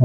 ॐ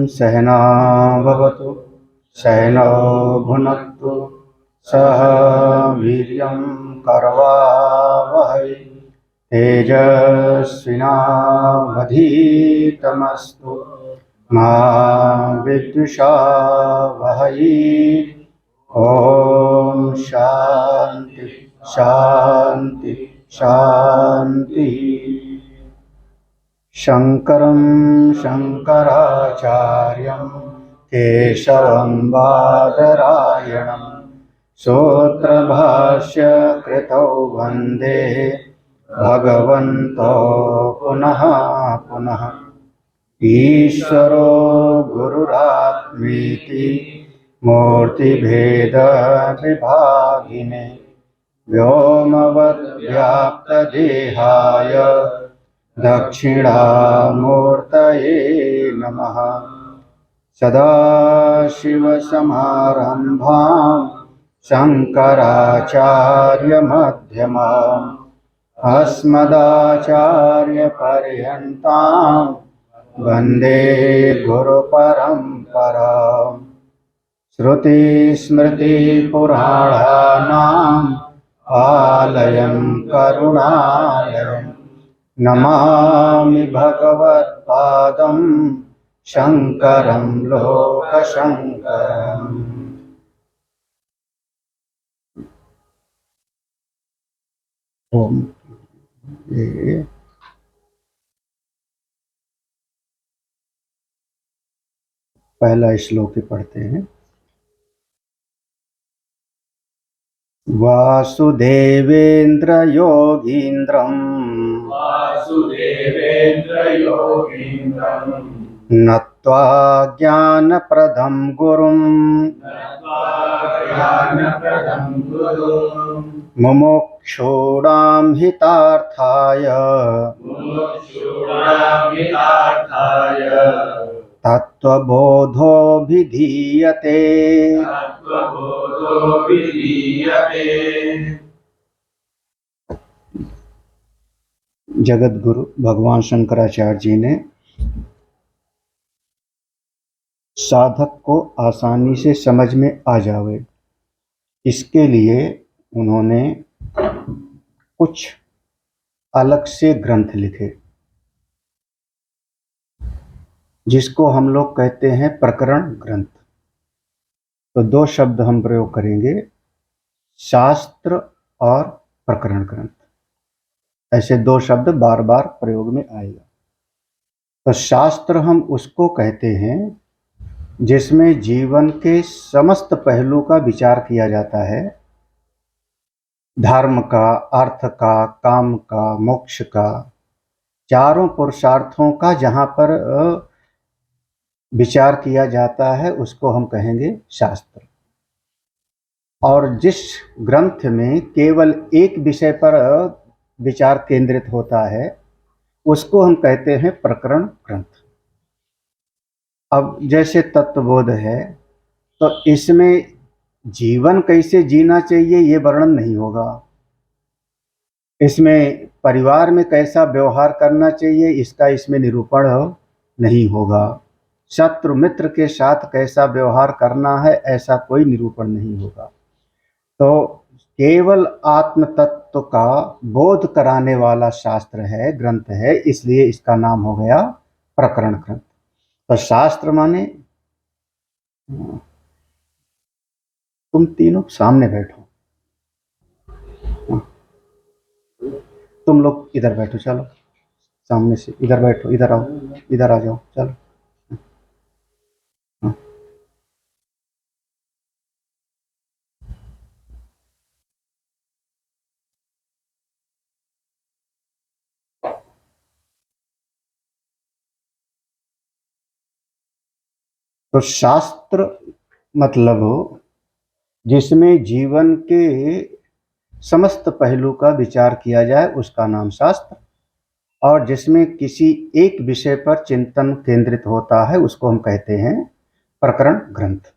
सहना भवतु सहनौ भुनक्तु सह वीर्यं करवावहै तेजस्विनावधीतमस्तु मा विद्विषावहै। ॐ शान्ति शान्ति शान्तिः। शङ्करं शङ्कराचार्यं केशवं बादरायणं सूत्रभाष्यकृतौ वन्दे भगवन्तौ पुनः पुनः। ईश्वरो गुरुरात्मेति मूर्तिभेदविभागिने व्योमवद्व्याप्तदेहाय दक्षिणामूर्तये नमः। सदाशिवसमारम्भां शङ्कराचार्यमध्यमाम् अस्मदाचार्यपर्यन्तां वन्दे गुरुपरम्पराम्। श्रुतिस्मृतिपुराणानाम् आलयं करुणालयम् नमामि भगवत्पादं शङ्करं लोकशङ्करम्। ओम ये पहला श्लोक पढ़ते हैं। वासुदेवेन्द्र योगीन्द्रं नत्वा ज्ञानप्रदं गुरुं मुमुक्षूणां हितार्थाय तत्त्वबोधोऽभिधीयते। जगत गुरु भगवान शंकराचार्य जी ने साधक को आसानी से समझ में आ जावे, इसके लिए उन्होंने कुछ अलग से ग्रंथ लिखे, जिसको हम लोग कहते हैं प्रकरण ग्रंथ। तो दो शब्द हम प्रयोग करेंगे, शास्त्र और प्रकरण ग्रंथ। ऐसे दो शब्द बार बार प्रयोग में आएगा। तो शास्त्र हम उसको कहते हैं जिसमें जीवन के समस्त पहलू का विचार किया जाता है, धर्म का, अर्थ का, काम का, मोक्ष का, चारों पुरुषार्थों का जहाँ पर विचार किया जाता है उसको हम कहेंगे शास्त्र। और जिस ग्रंथ में केवल एक विषय पर विचार केंद्रित होता है उसको हम कहते हैं प्रकरण ग्रंथ। अब जैसे तत्वबोध है तो इसमें जीवन कैसे जीना चाहिए ये वर्णन नहीं होगा, इसमें परिवार में कैसा व्यवहार करना चाहिए इसका इसमें निरूपण नहीं होगा, शत्रु मित्र के साथ कैसा व्यवहार करना है ऐसा कोई निरूपण नहीं होगा। तो केवल आत्म तत्व का बोध कराने वाला शास्त्र है, ग्रंथ है, इसलिए इसका नाम हो गया प्रकरण ग्रंथ। तो शास्त्र माने, तुम तीनों सामने बैठो, तुम लोग इधर बैठो, चलो सामने से इधर बैठो, इधर आओ, इधर आ जाओ, चलो। तो शास्त्र मतलब जिसमें जीवन के समस्त पहलू का विचार किया जाए उसका नाम शास्त्र, और जिसमें किसी एक विषय पर चिंतन केंद्रित होता है उसको हम कहते हैं प्रकरण ग्रंथ।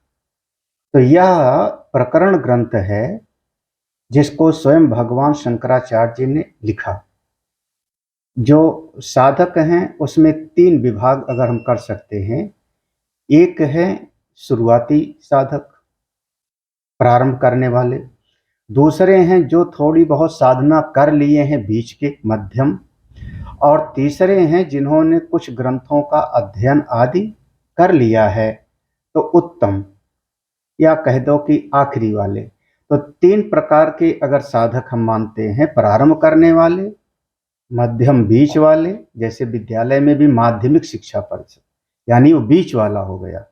तो यह प्रकरण ग्रंथ है जिसको स्वयं भगवान शंकराचार्य जी ने लिखा। जो साधक हैं उसमें तीन विभाग अगर हम कर सकते हैं। एक है शुरुआती साधक, प्रारंभ करने वाले। दूसरे हैं जो थोड़ी बहुत साधना कर लिए हैं, बीच के, मध्यम। और तीसरे हैं जिन्होंने कुछ ग्रंथों का अध्ययन आदि कर लिया है, तो उत्तम, या कह दो कि आखिरी वाले। तो तीन प्रकार के अगर साधक हम मानते हैं, प्रारंभ करने वाले, मध्यम बीच वाले, जैसे विद्यालय में भी माध्यमिक शिक्षा परिषद, यानी वो बीच वाला हो गया,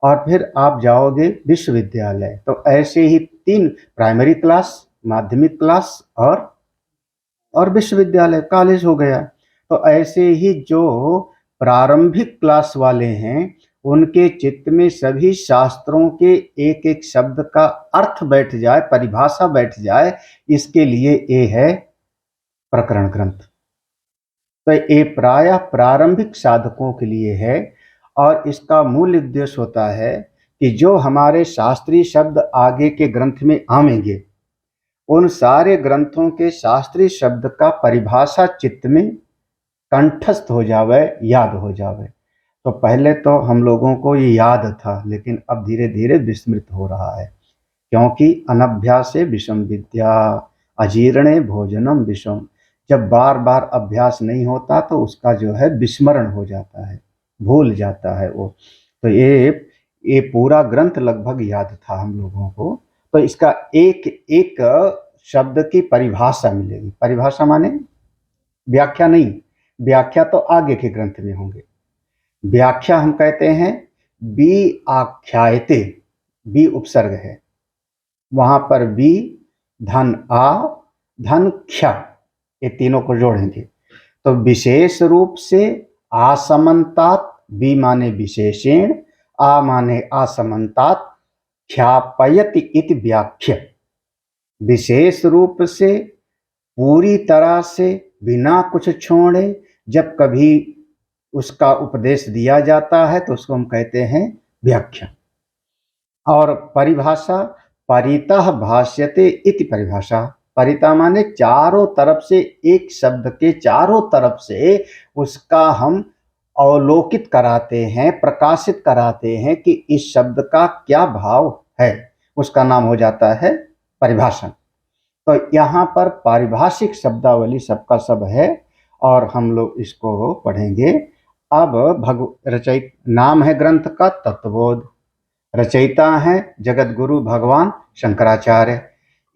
और फिर आप जाओगे विश्वविद्यालय, तो ऐसे ही तीन, प्राइमरी क्लास, माध्यमिक क्लास और विश्वविद्यालय, कॉलेज हो गया। तो ऐसे ही जो प्रारंभिक क्लास वाले हैं उनके चित्त में सभी शास्त्रों के एक एक शब्द का अर्थ बैठ जाए, परिभाषा बैठ जाए, इसके लिए ये है प्रकरण ग्रंथ। तो ये प्रायः प्रारंभिक साधकों के लिए है, और इसका मूल उद्देश्य होता है कि जो हमारे शास्त्रीय शब्द आगे के ग्रंथ में आवेंगे, उन सारे ग्रंथों के शास्त्रीय शब्द का परिभाषा चित्त में कंठस्थ हो जावे, याद हो जावे। तो पहले तो हम लोगों को ये याद था, लेकिन अब धीरे धीरे विस्मृत हो रहा है, क्योंकि अनभ्यासे विषम विद्या, अजीर्णे भोजनम विषम। जब बार बार अभ्यास नहीं होता तो उसका जो है विस्मरण हो जाता है, भूल जाता है वो। तो ये पूरा ग्रंथ लगभग याद था हम लोगों को। तो इसका एक एक शब्द की परिभाषा मिलेगी। परिभाषा माने व्याख्या नहीं, व्याख्या तो आगे के ग्रंथ में होंगे। व्याख्या हम कहते हैं बी आख्यायते, बी उपसर्ग है, वहां पर बी, धन आ, धन ख्या, ये तीनों को जोड़ेंगे तो विशेष रूप से आसमन्तात, बी माने विशेषण, आ माने आसमन्तात, ख्यापयति इति व्याख्या। विशेष रूप से, पूरी तरह से, बिना कुछ छोड़े जब कभी उसका उपदेश दिया जाता है तो उसको हम कहते हैं व्याख्या। और परिभाषा, परितः भाष्यते इति परिभाषा। परिता माने चारों तरफ से, एक शब्द के चारों तरफ से उसका हम अवलोकित कराते हैं, प्रकाशित कराते हैं कि इस शब्द का क्या भाव है, उसका नाम हो जाता है परिभाषा। तो यहाँ पर पारिभाषिक शब्दावली सबका सब है, और हम लोग इसको पढ़ेंगे। अब रचयित नाम है ग्रंथ का तत्वबोध, रचयिता हैं जगत गुरु भगवान शंकराचार्य।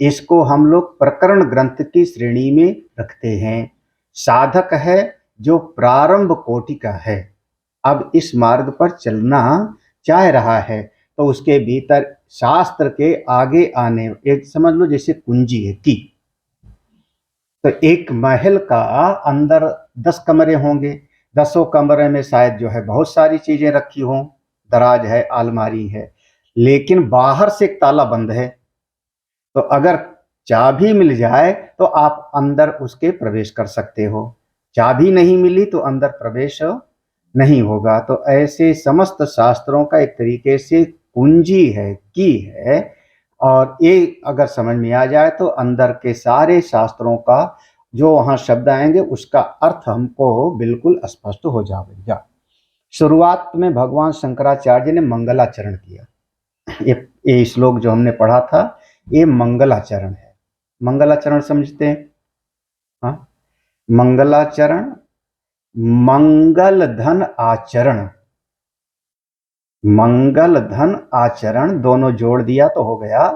इसको हम लोग प्रकरण ग्रंथ की श्रेणी में रखते हैं। साधक है जो प्रारंभ कोटि का है, अब इस मार्ग पर चलना चाह रहा है, तो उसके भीतर शास्त्र के आगे आने, एक समझ लो जैसे कुंजी है की, तो एक महल का अंदर 10 कमरे होंगे, 10 कमरे में शायद जो है बहुत सारी चीजें रखी हों, दराज है, अलमारी है, लेकिन बाहर से एक ताला बंद है। तो अगर चाबी मिल जाए तो आप अंदर उसके प्रवेश कर सकते हो, चाबी नहीं मिली तो अंदर प्रवेश नहीं होगा। तो ऐसे समस्त शास्त्रों का एक तरीके से कुंजी है, की है, और ये अगर समझ में आ जाए तो अंदर के सारे शास्त्रों का जो वहाँ शब्द आएंगे उसका अर्थ हमको बिल्कुल स्पष्ट हो जाएगा। शुरुआत में भगवान शंकराचार्य ने मंगलाचरण किया। ये श्लोक जो हमने पढ़ा था ये मंगलाचरण है। मंगलाचरण समझते हैं? हाँ, मंगलाचरण, मंगल धन आचरण, मंगल धन आचरण दोनों जोड़ दिया तो हो गया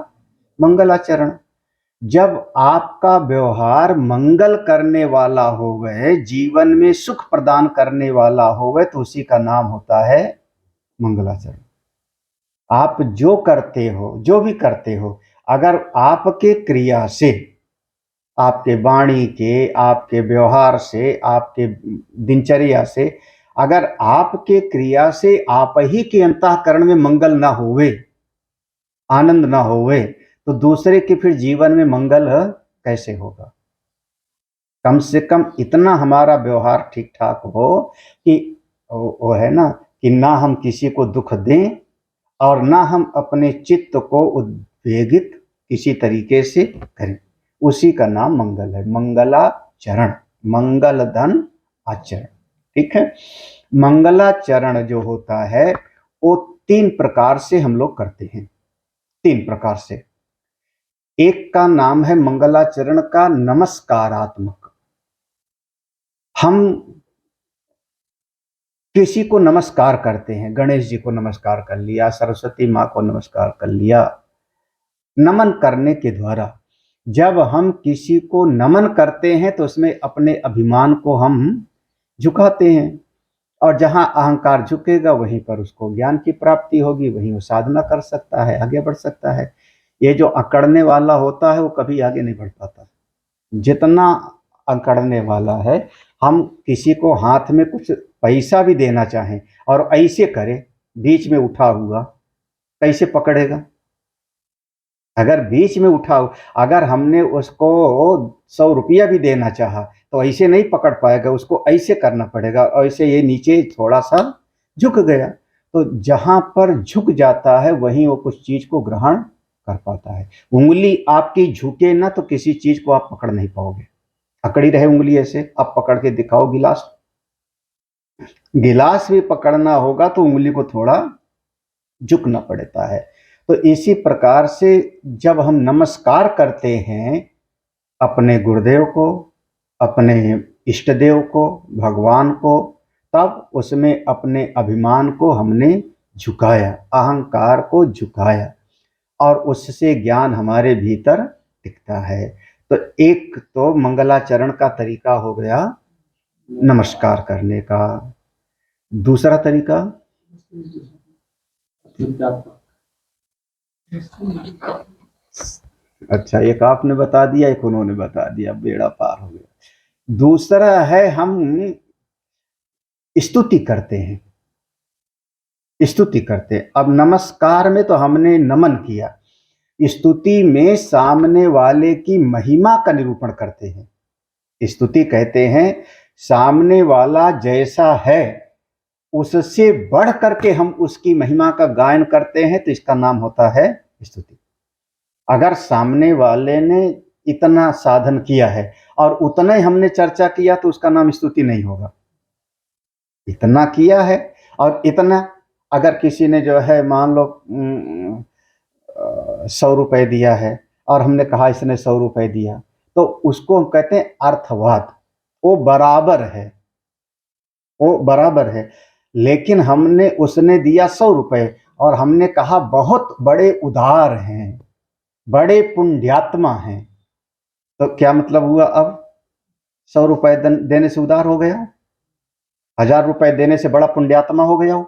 मंगलाचरण। जब आपका व्यवहार मंगल करने वाला हो गए, जीवन में सुख प्रदान करने वाला हो गए, तो उसी का नाम होता है मंगलाचरण। आप जो करते हो, जो भी करते हो, अगर आपके क्रिया से, आपके वाणी के, आपके व्यवहार से, आपके दिनचर्या से, अगर आपके क्रिया से आप ही के अंतःकरण में मंगल ना होवे, आनंद ना होवे, तो दूसरे के फिर जीवन में मंगल कैसे होगा? कम से कम इतना हमारा व्यवहार ठीक ठाक हो कि वो है ना, कि ना हम किसी को दुख दें और ना हम अपने चित्त को उद्वेगित किसी तरीके से करें। उसी का नाम मंगल है, मंगलाचरण, मंगल धन आचरण। ठीक है। मंगलाचरण जो होता है वो 3 प्रकार से हम लोग करते हैं, 3 प्रकार से। एक का नाम है मंगलाचरण का नमस्कारात्मक। हम किसी को नमस्कार करते हैं, गणेश जी को नमस्कार कर लिया, सरस्वती माँ को नमस्कार कर लिया, नमन करने के द्वारा। जब हम किसी को नमन करते हैं तो उसमें अपने अभिमान को हम झुकाते हैं, और जहां अहंकार झुकेगा वहीं पर उसको ज्ञान की प्राप्ति होगी, वहीं वो साधना कर सकता है, आगे बढ़ सकता है। ये जो अकड़ने वाला होता है वो कभी आगे नहीं बढ़ पाता। जितना अकड़ने वाला है, हम किसी को हाथ में कुछ पैसा भी देना चाहें और ऐसे करे, बीच में उठा हुआ, कैसे पकड़ेगा? अगर बीच में उठाओ, अगर हमने उसको 100 रुपया भी देना चाहा तो ऐसे नहीं पकड़ पाएगा, उसको ऐसे करना पड़ेगा, ऐसे ये नीचे थोड़ा सा झुक गया। तो जहां पर झुक जाता है वहीं वो कुछ चीज को ग्रहण कर पाता है। उंगली आपकी झुके ना तो किसी चीज को आप पकड़ नहीं पाओगे, अकड़ी रहे उंगली ऐसे। आप पकड़ के दिखाओ गिलास, गिलास भी पकड़ना होगा तो उंगली को थोड़ा झुकना पड़ता है। तो इसी प्रकार से जब हम नमस्कार करते हैं अपने गुरुदेव को, अपने इष्ट देव को, भगवान को, तब उसमें अपने अभिमान को हमने झुकाया, अहंकार को झुकाया, और उससे ज्ञान हमारे भीतर दिखता है। तो एक तो मंगलाचरण का तरीका हो गया नमस्कार करने का। दूसरा तरीका, अच्छा, एक आपने बता दिया, एक उन्होंने बता दिया, बेड़ा पार हो गया। दूसरा है हम स्तुति करते हैं, स्तुति करते हैं। अब नमस्कार में तो हमने नमन किया, स्तुति में सामने वाले की महिमा का निरूपण करते हैं। स्तुति कहते हैं सामने वाला जैसा है उससे बढ़ करके हम उसकी महिमा का गायन करते हैं, तो इसका नाम होता है स्तुति। अगर सामने वाले ने इतना साधन किया है और उतना ही हमने चर्चा किया तो उसका नाम स्तुति नहीं होगा। इतना किया है और इतना, अगर किसी ने जो है मान लो 100 रुपए दिया है और हमने कहा इसने 100 रुपए दिया, तो उसको हम कहते हैं अर्थवाद, वो बराबर है, वो बराबर है। लेकिन हमने, उसने दिया 100 रुपए और हमने कहा बहुत बड़े उदार हैं, बड़े पुण्यात्मा हैं, तो क्या मतलब हुआ? अब 100 रुपए देने से उदार हो गया, 1000 रुपए देने से बड़ा पुण्यात्मा हो गया हो?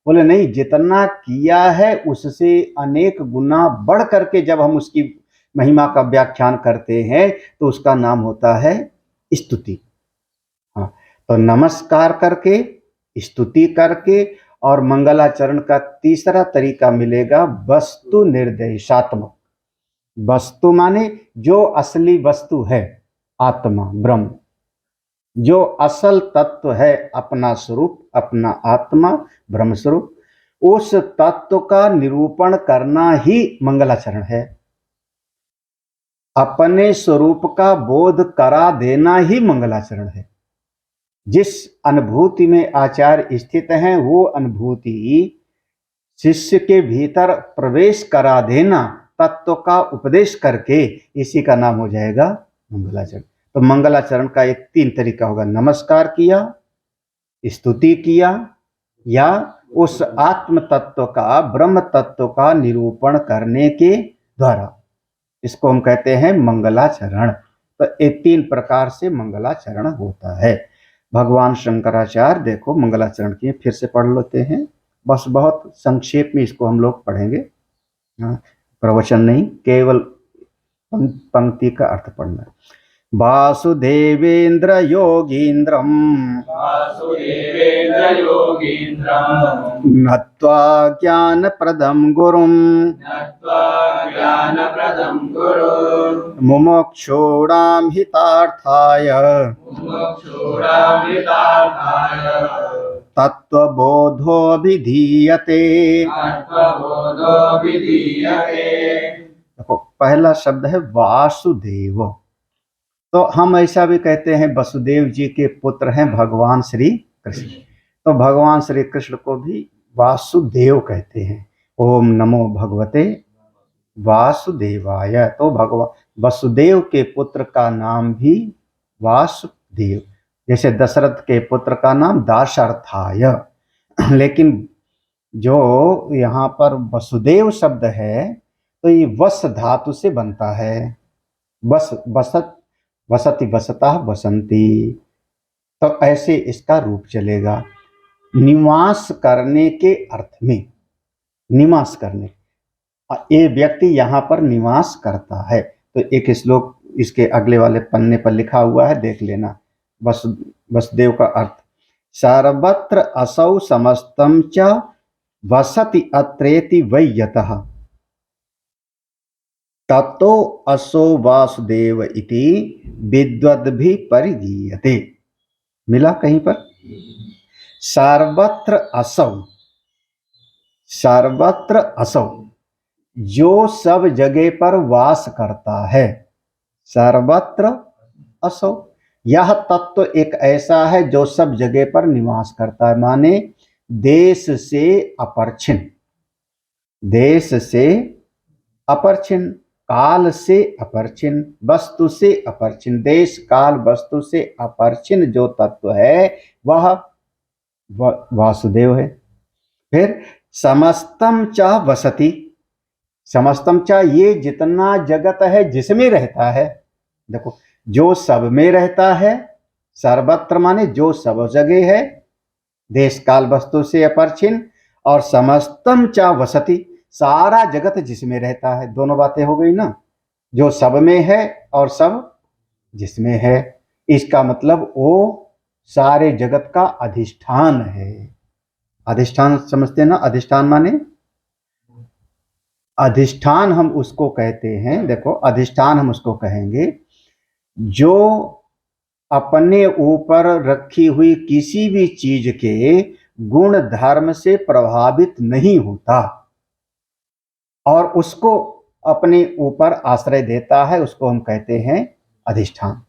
बोले नहीं, जितना किया है उससे अनेक गुना बढ़ करके जब हम उसकी महिमा का व्याख्यान करते हैं तो उसका नाम होता है स्तुति। हाँ, तो नमस्कार करके, स्तुति करके, और मंगलाचरण का तीसरा तरीका मिलेगा वस्तु निर्देशात्मक। वस्तु माने जो असली वस्तु है, आत्मा, ब्रह्म, जो असल तत्व है, अपना स्वरूप, अपना आत्मा, ब्रह्म स्वरूप, उस तत्व का निरूपण करना ही मंगलाचरण है। अपने स्वरूप का बोध करा देना ही मंगलाचरण है। जिस अनुभूति में आचार्य स्थित हैं वो अनुभूति शिष्य के भीतर प्रवेश करा देना, तत्व का उपदेश करके इसी का नाम हो जाएगा मंगलाचरण। तो मंगलाचरण का एक 3 तरीका होगा, नमस्कार किया, स्तुति किया, या उस आत्म तत्व का, ब्रह्म तत्व का निरूपण करने के द्वारा, इसको हम कहते हैं मंगलाचरण। तो ये 3 प्रकार से मंगलाचरण होता है। भगवान शंकराचार्य देखो मंगलाचरण किए, फिर से पढ़ लेते हैं, बस बहुत संक्षेप में इसको हम लोग पढ़ेंगे, प्रवचन नहीं, केवल पंक्ति का अर्थ पढ़ना है। वासुदेवेन्द्र योगीन्द्रम नत्वा ज्ञानप्रदं गुरुं मुमुक्षूणां हितार्थाय तत्त्वबोधो विधीयते। देखो पहला शब्द है वासुदेव। तो हम ऐसा भी कहते हैं वसुदेव जी के पुत्र हैं भगवान श्री कृष्ण। तो भगवान श्री कृष्ण को भी वासुदेव कहते हैं। ओम नमो भगवते वासुदेवाय। तो भगवान वसुदेव के पुत्र का नाम भी वासुदेव, जैसे दशरथ के पुत्र का नाम दाशरथाय। लेकिन जो यहाँ पर वसुदेव शब्द है तो ये वस धातु से बनता है। बस वसत वसति वसता वसंती, तो ऐसे इसका रूप चलेगा, निवास करने के अर्थ में। निवास करने, ये व्यक्ति यहाँ पर निवास करता है। तो एक श्लोक इसके अगले वाले पन्ने पर लिखा हुआ है, देख लेना। वसुदेव का अर्थ, सर्वत्र असौ समस्तम च वसति अत्रेति वै यतः ततो असो वासुदेव इति विद्वद्भिः परिगीयते। मिला कहीं पर? सर्वत्र असौ, सर्वत्र असौ, जो सब जगह पर वास करता है, सर्वत्र असौ। यह तत्व एक ऐसा है जो सब जगह पर निवास करता है, माने देश से अपरिच्छिन्न, देश से अपरिच्छिन्न, काल से अपरिच्छिन्न, वस्तु से अपरिच्छिन्न, देश काल वस्तु से अपरिच्छिन्न जो तत्व है वह वासुदेव है। फिर समस्तम च वसति, समस्तम च, ये जितना जगत है जिसमें रहता है। देखो जो सब में रहता है, सर्वत्र माने जो सब जगह है, देश काल वस्तु से अपरिच्छिन्न, और समस्तम च वसति, सारा जगत जिसमें रहता है। दोनों बातें हो गई ना, जो सब में है और सब जिसमें है। इसका मतलब वो सारे जगत का अधिष्ठान है। अधिष्ठान समझते ना? अधिष्ठान माने, अधिष्ठान हम उसको कहते हैं, देखो अधिष्ठान हम उसको कहेंगे जो अपने ऊपर रखी हुई किसी भी चीज के गुण धर्म से प्रभावित नहीं होता और उसको अपने ऊपर आश्रय देता है, उसको हम कहते हैं अधिष्ठान।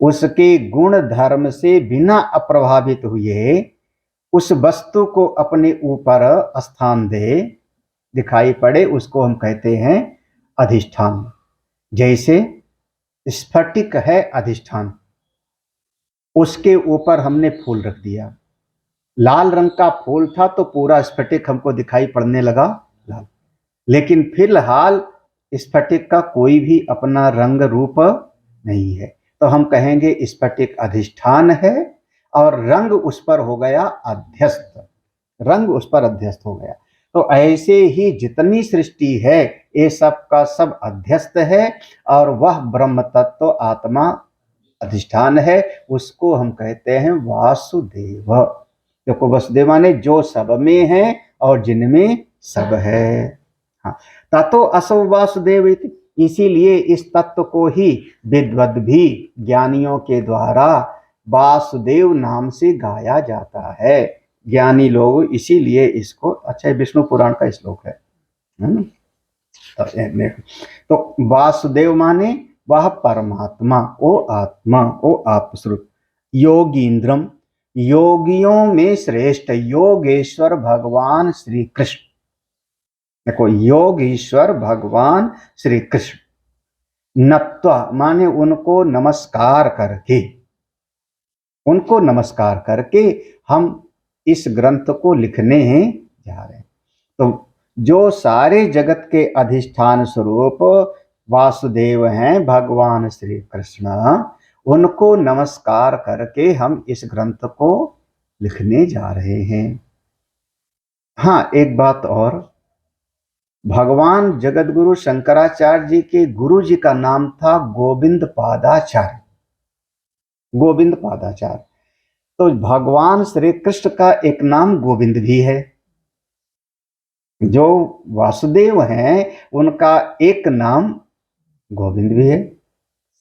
उसके गुण धर्म से बिना अप्रभावित हुए उस वस्तु को अपने ऊपर स्थान दे, दिखाई पड़े, उसको हम कहते हैं अधिष्ठान। जैसे स्फटिक है अधिष्ठान, उसके ऊपर हमने फूल रख दिया, लाल रंग का फूल था तो पूरा स्फटिक हमको दिखाई पड़ने लगा लाल, लेकिन फिलहाल स्फटिक का कोई भी अपना रंग रूप नहीं है, तो हम कहेंगे स्फटिक अधिष्ठान है और रंग उस पर हो गया अध्यस्त, रंग उस पर अध्यस्त हो गया। तो ऐसे ही जितनी सृष्टि है ये सब का सब अध्यस्त है और वह ब्रह्म तत्व आत्मा अधिष्ठान है, उसको हम कहते हैं वासुदेव। देखो वसुदेव माने जो सब में है और जिनमें सब है। हाँ, ततो असौ वासुदेव, इसीलिए इस तत्व को ही विद्वद् भी, ज्ञानियों के द्वारा वासुदेव नाम से गाया जाता है। ज्ञानी लोग इसीलिए इसको, अच्छा विष्णु पुराण का श्लोक है तो वासुदेव माने वह परमात्मा, ओ आत्मा, ओ आत्मस्वरूप। योगींद्रम, योगियों में श्रेष्ठ, योगेश्वर भगवान श्री कृष्ण। देखो, योग ईश्वर भगवान श्री कृष्ण, नत्वा माने उनको नमस्कार करके, उनको नमस्कार करके हम इस ग्रंथ को लिखने जा रहे हैं। तो जो सारे जगत के अधिष्ठान स्वरूप वासुदेव हैं, भगवान श्री कृष्ण, उनको नमस्कार करके हम इस ग्रंथ को लिखने जा रहे हैं। हाँ, एक बात और, भगवान जगतगुरु शंकराचार्य जी के गुरु जी का नाम था गोविंद पादाचार्य, गोविंद पादाचार्य। तो भगवान श्री कृष्ण का एक नाम गोविंद भी है, जो वासुदेव हैं उनका एक नाम गोविंद भी है।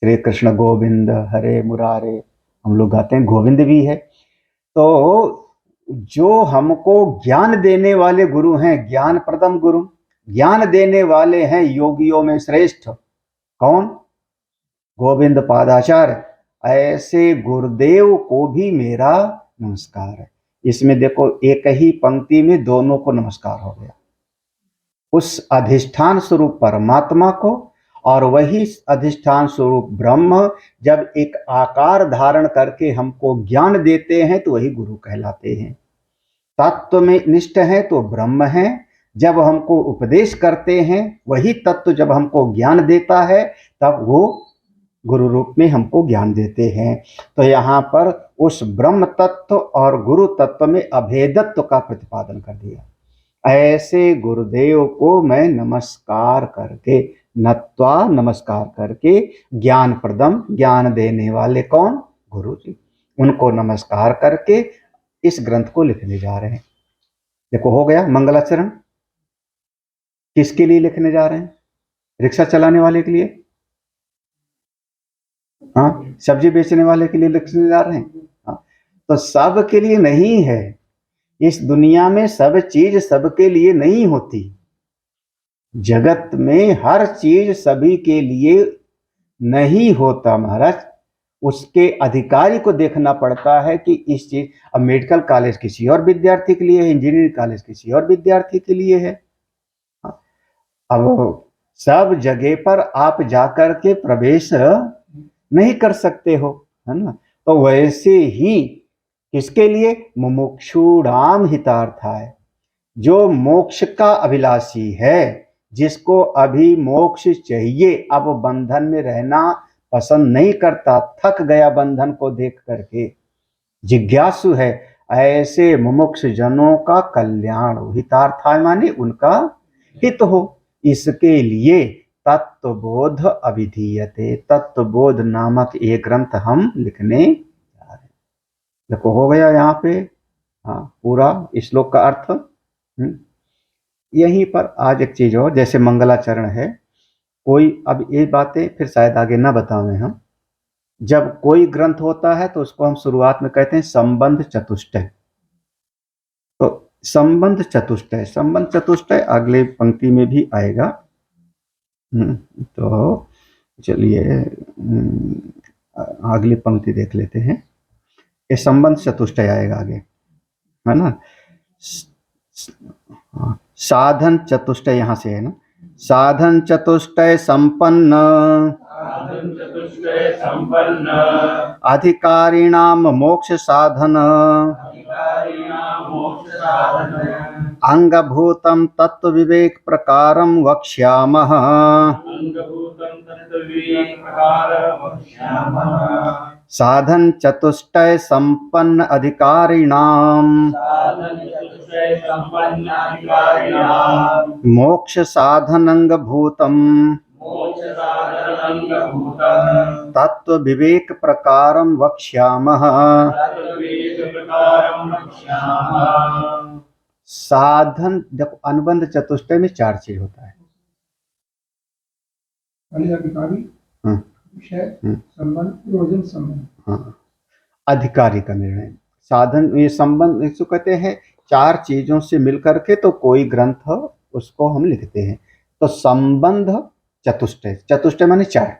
श्री कृष्ण गोविंद हरे मुरारे हम लोग गाते हैं, गोविंद भी है। तो जो हमको ज्ञान देने वाले गुरु हैं, ज्ञान प्रदम गुरु, ज्ञान देने वाले हैं योगियों में श्रेष्ठ, कौन? गोविंद पादाचार्य। ऐसे गुरुदेव को भी मेरा नमस्कार है। इसमें देखो, एक ही पंक्ति में दोनों को नमस्कार हो गया, उस अधिष्ठान स्वरूप परमात्मा को और वही अधिष्ठान स्वरूप ब्रह्म जब एक आकार धारण करके हमको ज्ञान देते हैं तो वही गुरु कहलाते हैं। तत्व में निष्ठ है तो ब्रह्म है, जब हमको उपदेश करते हैं वही तत्व जब हमको ज्ञान देता है तब वो गुरु रूप में हमको ज्ञान देते हैं। तो यहाँ पर उस ब्रह्म तत्व और गुरु तत्व में अभेदत्व का प्रतिपादन कर दिया। ऐसे गुरुदेव को मैं नमस्कार करके, नत्वा नमस्कार करके, ज्ञान प्रदम ज्ञान देने वाले कौन? गुरु जी, उनको नमस्कार करके इस ग्रंथ को लिखने जा रहे हैं। देखो, हो गया मंगलाचरण। किसके लिए लिखने जा रहे हैं? रिक्शा चलाने वाले के लिए? हाँ, सब्जी बेचने वाले के लिए लिखने जा रहे हैं? हाँ, तो सब के लिए नहीं है। इस दुनिया में सब चीज सबके लिए नहीं होती। जगत में हर चीज सभी के लिए नहीं होता महाराज। उसके अधिकारी को देखना पड़ता है कि इस चीज, अब मेडिकल कॉलेज किसी और विद्यार्थी के लिए है, इंजीनियरिंग कॉलेज किसी और विद्यार्थी के लिए है। अब सब जगह पर आप जाकर के प्रवेश नहीं कर सकते हो, है ना। तो वैसे ही किसके लिए? मुमुक्षुणाम हितार्थाय, जो मोक्ष का अभिलाषी है, जिसको अभी मोक्ष चाहिए, अब बंधन में रहना पसंद नहीं करता, थक गया बंधन को देख करके, जिज्ञासु है, ऐसे मुमुक्ष जनों का कल्याण हो। हितार्थाय माने उनका हित हो, इसके लिए तत्वबोध अभिधीयते, तत्वबोध नामक एक ग्रंथ हम लिखने जा रहे हैं। देखो, हो गया यहाँ पे हाँ पूरा श्लोक का अर्थ। यहीं पर आज एक चीज और, जैसे मंगलाचरण है, कोई अब ये बातें फिर शायद आगे ना बतावें हम। जब कोई ग्रंथ होता है तो उसको हम शुरुआत में कहते हैं संबंध चतुष्टय। तो संबंध चतुष्टय, संबंध चतुष्टय अगले पंक्ति में भी आएगा। तो चलिए अगली पंक्ति देख लेते हैं। ये संबंध चतुष्टय आएगा आगे, है ना। साधन चतुष्टय यहाँ से है ना। साधन चतुष्टय संपन्न अधिकारिणाम मोक्ष साधन अंगभूतम तत्व विवेक प्रकारम वक्ष्यामः। साधन चतुष्टय संपन्न अधिकारिणाम मोक्ष साधनंगभूतम तत्व विवेक प्रकारम वक्ष्यामः। साधन, देखो अनुबंध चतुष्टय में चार चीज होता है। अधिकारी का निर्णय, साधन, ये संबंध, इसको कहते हैं चार चीजों से मिलकर के तो कोई ग्रंथ उसको हम लिखते हैं। तो संबंध चतुष्टय, चतुष्टय माने चार,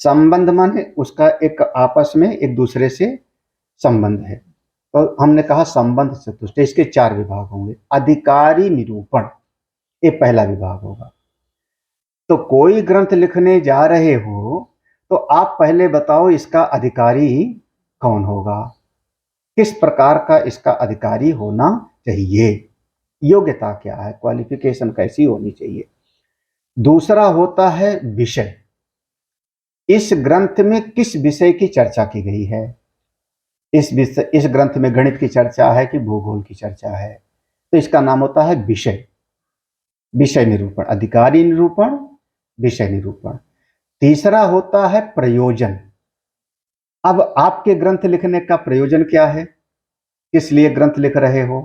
संबंध माने उसका एक आपस में एक दूसरे से संबंध है। तो हमने कहा संबंध चतुष्टय, इसके चार विभाग होंगे। अधिकारी निरूपण, ये पहला विभाग होगा। तो कोई ग्रंथ लिखने जा रहे हो तो आप पहले बताओ इसका अधिकारी कौन होगा, किस प्रकार का इसका अधिकारी होना चाहिए, योग्यता क्या है, क्वालिफिकेशन कैसी होनी चाहिए। दूसरा होता है विषय, इस ग्रंथ में किस विषय की चर्चा की गई है। इस ग्रंथ में गणित की चर्चा है कि भूगोल की चर्चा है, तो इसका नाम होता है विषय। विषय निरूपण, अधिकारी निरूपण, विषय निरूपण। तीसरा होता है प्रयोजन। अब आपके ग्रंथ लिखने का प्रयोजन क्या है, किस लिए ग्रंथ लिख रहे हो,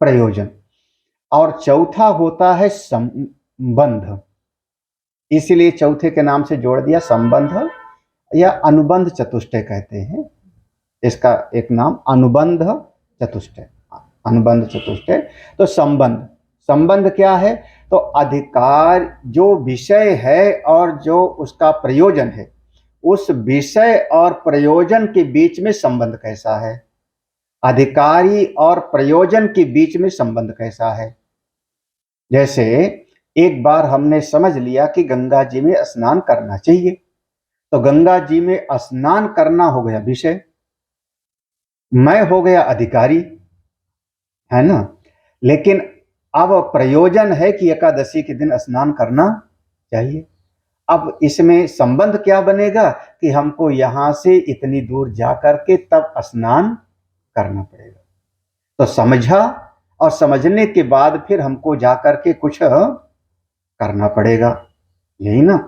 प्रयोजन। और चौथा होता है संबंध, इसीलिए चौथे के नाम से जोड़ दिया संबंध, या अनुबंध चतुष्टय कहते हैं। इसका एक नाम अनुबंध चतुष्टय, अनुबंध चतुष्टय। तो संबंध, संबंध क्या है, तो अधिकार जो विषय है और जो उसका प्रयोजन है, उस विषय और प्रयोजन के बीच में संबंध कैसा है, अधिकारी और प्रयोजन के बीच में संबंध कैसा है। जैसे एक बार हमने समझ लिया कि गंगा जी में स्नान करना चाहिए, तो गंगा जी में स्नान करना हो गया विषय, मैं हो गया अधिकारी, है ना। लेकिन अब प्रयोजन है कि एकादशी के दिन स्नान करना चाहिए। अब इसमें संबंध क्या बनेगा कि हमको यहां से इतनी दूर जा करके तब स्नान करना पड़ेगा। तो समझा, और समझने के बाद फिर हमको जा करके कुछ करना पड़ेगा, यही ना।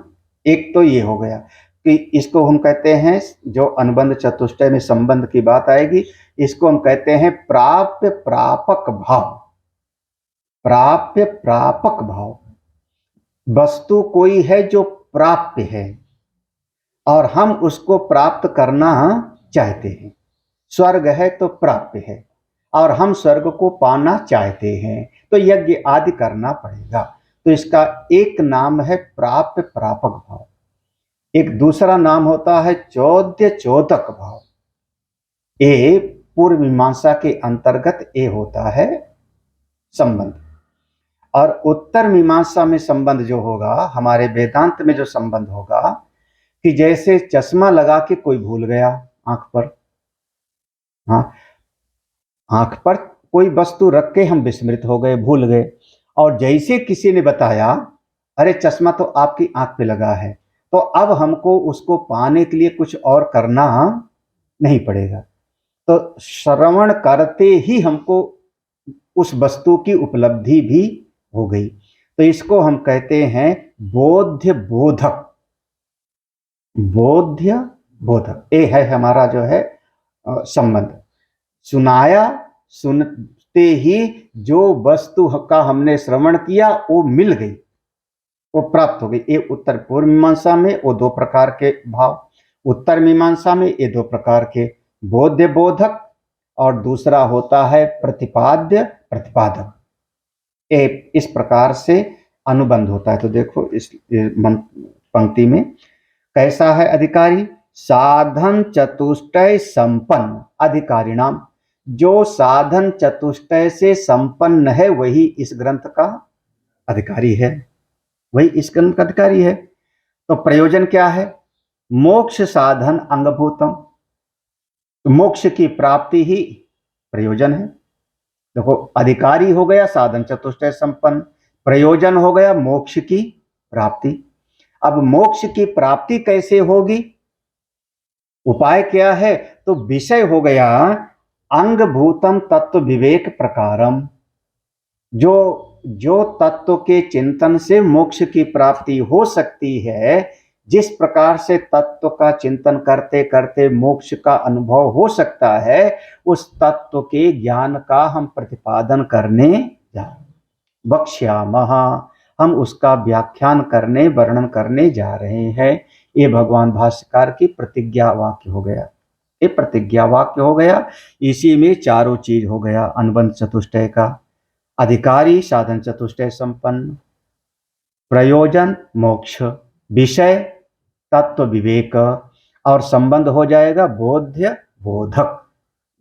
एक तो ये हो गया कि इसको हम कहते हैं, जो अनुबंध चतुष्टय में संबंध की बात आएगी, इसको हम कहते हैं प्राप्य प्रापक भाव। प्राप्य प्रापक भाव, वस्तु कोई है जो प्राप्य है और हम उसको प्राप्त करना चाहते हैं। स्वर्ग है तो प्राप्य है और हम स्वर्ग को पाना चाहते हैं, तो यज्ञ आदि करना पड़ेगा। तो इसका एक नाम है प्राप्य प्रापक भाव। एक दूसरा नाम होता है चौद्य चोदक भाव। ये पूर्व मीमांसा के अंतर्गत ये होता है संबंध। और उत्तर मीमांसा में संबंध जो होगा, हमारे वेदांत में जो संबंध होगा, कि जैसे चश्मा लगा के कोई भूल गया आंख पर, हाँ, आंख पर कोई वस्तु रख के हम विस्मृत हो गए, भूल गए, और जैसे किसी ने बताया अरे चश्मा तो आपकी आंख पे लगा है, तो अब हमको उसको पाने के लिए कुछ और करना नहीं पड़ेगा। तो श्रवण करते ही हमको उस वस्तु की उपलब्धि भी हो गई। तो इसको हम कहते हैं बोध्य बोधक। बोध्य बोधक ये है हमारा जो है संबंध। सुनाया, सुनते ही जो वस्तु का हमने श्रवण किया वो मिल गई, वो प्राप्त हो गई। ये उत्तर पूर्व मीमांसा में वो दो प्रकार के भाव, उत्तर मीमांसा में ये दो प्रकार के, बोध्य बोधक और दूसरा होता है प्रतिपाद्य प्रतिपादक। ये इस प्रकार से अनुबंध होता है। तो देखो इस पंक्ति में कैसा है अधिकारी, साधन चतुष्टय संपन्न अधिकारी नाम। जो साधन चतुष्टय से संपन्न है वही इस ग्रंथ का अधिकारी है, वही इस ग्रंथ का अधिकारी है। तो प्रयोजन क्या है, मोक्ष साधन अंगभूतम, तो मोक्ष की प्राप्ति ही प्रयोजन है। देखो अधिकारी हो गया साधन चतुष्टय संपन्न, प्रयोजन हो गया मोक्ष की प्राप्ति। अब मोक्ष की प्राप्ति कैसे होगी, उपाय क्या है, तो विषय हो गया अंगभूतम तत्व विवेक प्रकारम। जो तत्व के चिंतन से मोक्ष की प्राप्ति हो सकती है, जिस प्रकार से तत्व का चिंतन करते करते मोक्ष का अनुभव हो सकता है, उस तत्व के ज्ञान का हम प्रतिपादन करने जा वक्ष्यामः, हम उसका व्याख्यान करने वर्णन करने जा रहे हैं। ये भगवान भाष्यकार की प्रतिज्ञा वाक्य हो गया, ये प्रतिज्ञा वाक्य हो गया। इसी में चारों चीज हो गया, अनुबंध चतुष्टय का, अधिकारी साधन चतुष्टय संपन्न, प्रयोजन मोक्ष, विषय तत्व विवेक, और संबंध हो जाएगा बोध्य बोधक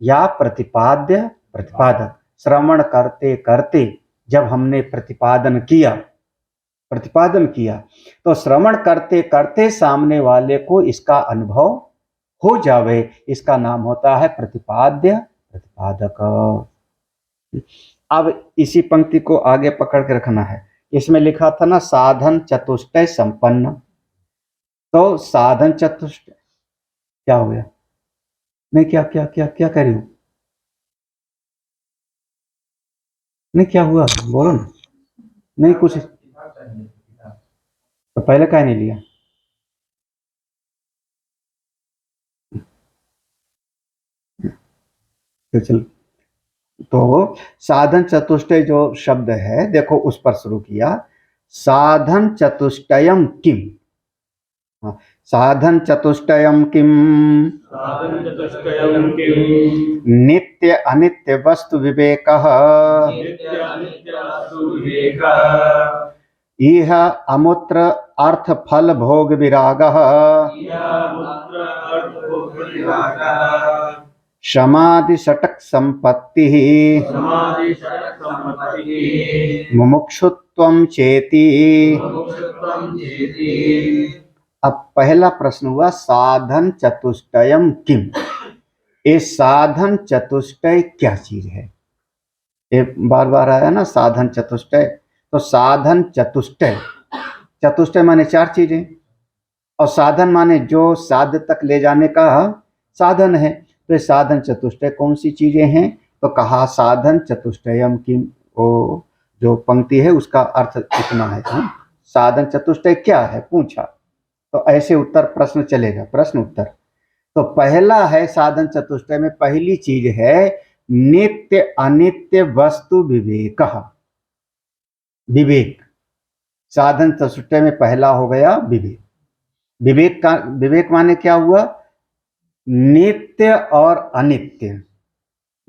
या प्रतिपाद्य प्रतिपादक। श्रवण करते करते जब हमने प्रतिपादन किया तो श्रवण करते करते सामने वाले को इसका अनुभव हो जावे, इसका नाम होता है प्रतिपाद्य प्रतिपादक। अब इसी पंक्ति को आगे पकड़ के रखना है। इसमें लिखा था ना साधन चतुष्टय संपन्न, तो साधन चतुष्टय क्या हो गया? नहीं, क्या क्या क्या क्या कह रही हूं? नहीं, क्या हुआ बोलो ना। नहीं कुछ तो पहले क्या नहीं लिया? तो चल, तो साधन चतुष्टय जो शब्द है देखो उस पर शुरू किया। साधन चतुष्टयम किम, साधन चतुष्टयम किम, नित्य अनित्य वस्तु विवेकः, इह अमुत्र अर्थ फल भोग विरागः, समाधि षटक संपत्ति, मुमुक्षुत्वम चेति। अब पहला प्रश्न हुआ साधन चतुष्टयम किम, ये साधन चतुष्टय क्या चीज है? ये बार बार आया ना साधन चतुष्टय, तो साधन चतुष्टय, चतुष्टय माने चार चीजें, और साधन माने जो साध्य तक ले जाने का साधन है। तो ये साधन चतुष्टय कौन सी चीजें हैं? तो कहा साधन चतुष्टयम की वो जो पंक्ति है उसका अर्थ इतना है। साधन चतुष्टय क्या है पूछा, तो ऐसे उत्तर प्रश्न चलेगा, प्रश्न उत्तर। तो पहला है साधन चतुष्टय में पहली चीज है नित्य अनित्य वस्तु विवेक। विवेक साधन चतुष्टय में पहला हो गया विवेक। विवेक का विवेक माने क्या हुआ? नित्य और अनित्य,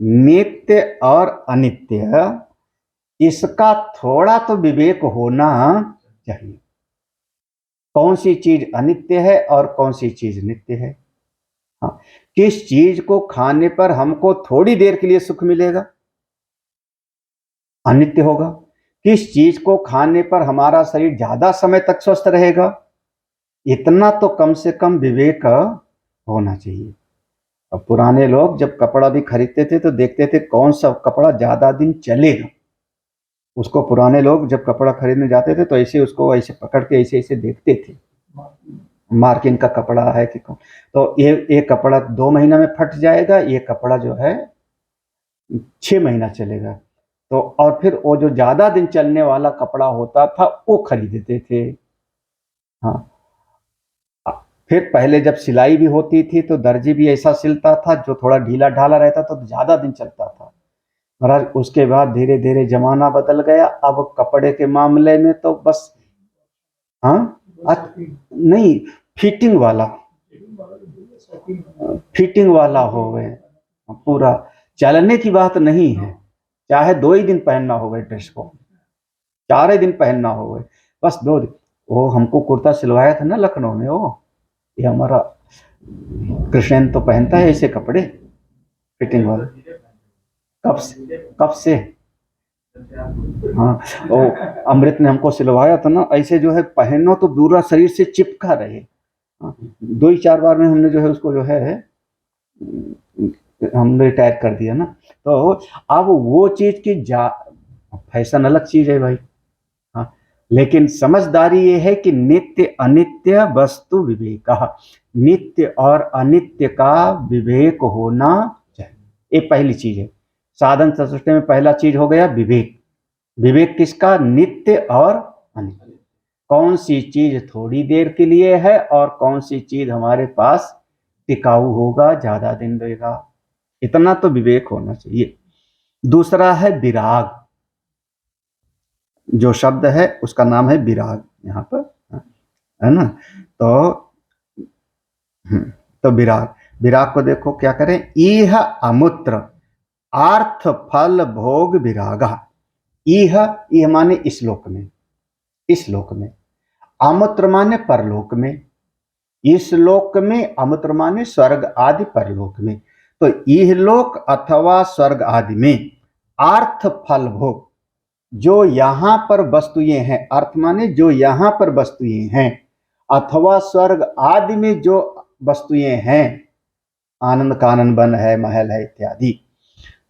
नित्य और अनित्य इसका थोड़ा तो विवेक होना चाहिए। कौन सी चीज अनित्य है और कौन सी चीज नित्य है? हाँ, किस चीज को खाने पर हमको थोड़ी देर के लिए सुख मिलेगा? अनित्य होगा। किस चीज को खाने पर हमारा शरीर ज्यादा समय तक स्वस्थ रहेगा? इतना तो कम से कम विवेक होना चाहिए। अब पुराने लोग जब कपड़ा भी खरीदते थे तो देखते थे कौन सा कपड़ा ज्यादा दिन चलेगा। उसको पुराने लोग जब कपड़ा खरीदने जाते थे तो ऐसे उसको ऐसे पकड़ के ऐसे ऐसे देखते थे, मार्किन का कपड़ा है कि कौन। तो ये कपड़ा 2 महीना में फट जाएगा, ये कपड़ा जो है 6 महीना चलेगा। तो और फिर वो जो ज्यादा दिन चलने वाला कपड़ा होता था वो खरीदते थे। हाँ, फिर पहले जब सिलाई भी होती थी तो दर्जी भी ऐसा सिलता था जो थोड़ा ढीला ढाला रहता था तो ज्यादा दिन चलता था। महाराज उसके बाद धीरे धीरे जमाना बदल गया। अब कपड़े के मामले में तो बस नहीं, फिटिंग वाला हो गए। पूरा चलने की बात नहीं है, चाहे 2 ही दिन पहनना हो गए ड्रेस को, 4 ही दिन पहनना हो गए, बस 2 दिन। वो हमको कुर्ता सिलवाया था ना लखनऊ में, वो ये हमारा कृष्ण तो पहनता है ऐसे कपड़े फिटिंग वाले। कब से हाँ, वो अमृत ने हमको सिलवाया था ना, ऐसे जो है पहनो तो पूरा शरीर से चिपका रहे। 2 ही 4 बार में हमने जो है उसको जो है हमने रिटायर कर दिया ना। तो अब वो चीज की फैशन अलग चीज है भाई। हाँ, लेकिन समझदारी ये है कि नित्य अनित्य वस्तु विवेक, नित्य और अनित्य का विवेक होना चाहिए। ये पहली चीज है। साधन चतुष्टय में पहला चीज हो गया विवेक। विवेक किसका? नित्य और अनित्य। कौन सी चीज थोड़ी देर के लिए है और कौन सी चीज हमारे पास टिकाऊ होगा, ज्यादा दिन देगा, इतना तो विवेक होना चाहिए। दूसरा है विराग। जो शब्द है उसका नाम है विराग यहाँ पर, है ना। तो विराग को देखो क्या करें। इह अमुत्र अर्थ फल भोग विरागा। इह माने इस लोक में, अमुत्र माने परलोक में, इस लोक में, अमुत्र माने स्वर्ग आदि परलोक में। तो इह लोक अथवा स्वर्ग आदि में अर्थ फल भोग, जो यहाँ पर वस्तुएं हैं, अर्थ माने जो यहाँ पर वस्तुएं हैं, अथवा स्वर्ग आदि में जो वस्तुएं हैं, आनंद कानन वन है, महल है इत्यादि,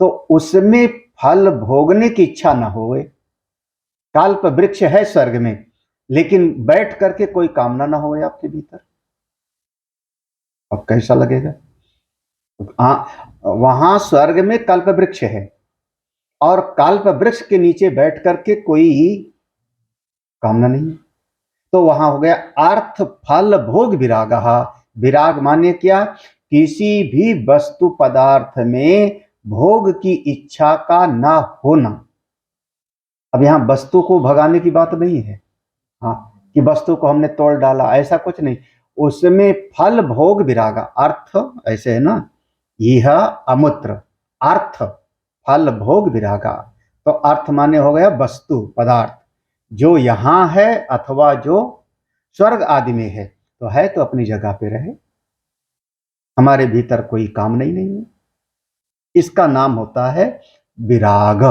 तो उसमें फल भोगने की इच्छा न होवे। कल्प वृक्ष है स्वर्ग में, लेकिन बैठ करके कोई कामना ना होवे आपके भीतर, अब कैसा लगेगा? वहां स्वर्ग में कल्प वृक्ष है और कल्प वृक्ष के नीचे बैठ करके कोई कामना नहीं है, तो वहां हो गया अर्थ फल भोग विराग। विराग माने क्या? किसी भी वस्तु पदार्थ में भोग की इच्छा का ना होना। अब यहां वस्तु को भगाने की बात नहीं है, हाँ, कि वस्तु को हमने तोड़ डाला, ऐसा कुछ नहीं। उसमें फल भोग विरागा, अर्थ ऐसे है ना, यह अमूत्र, अर्थ फल भोग विरागा। तो अर्थ माने हो गया वस्तु पदार्थ, जो यहां है अथवा जो स्वर्ग आदि में है, तो अपनी जगह पे रहे, हमारे भीतर कोई काम नहीं है। इसका नाम होता है विराग।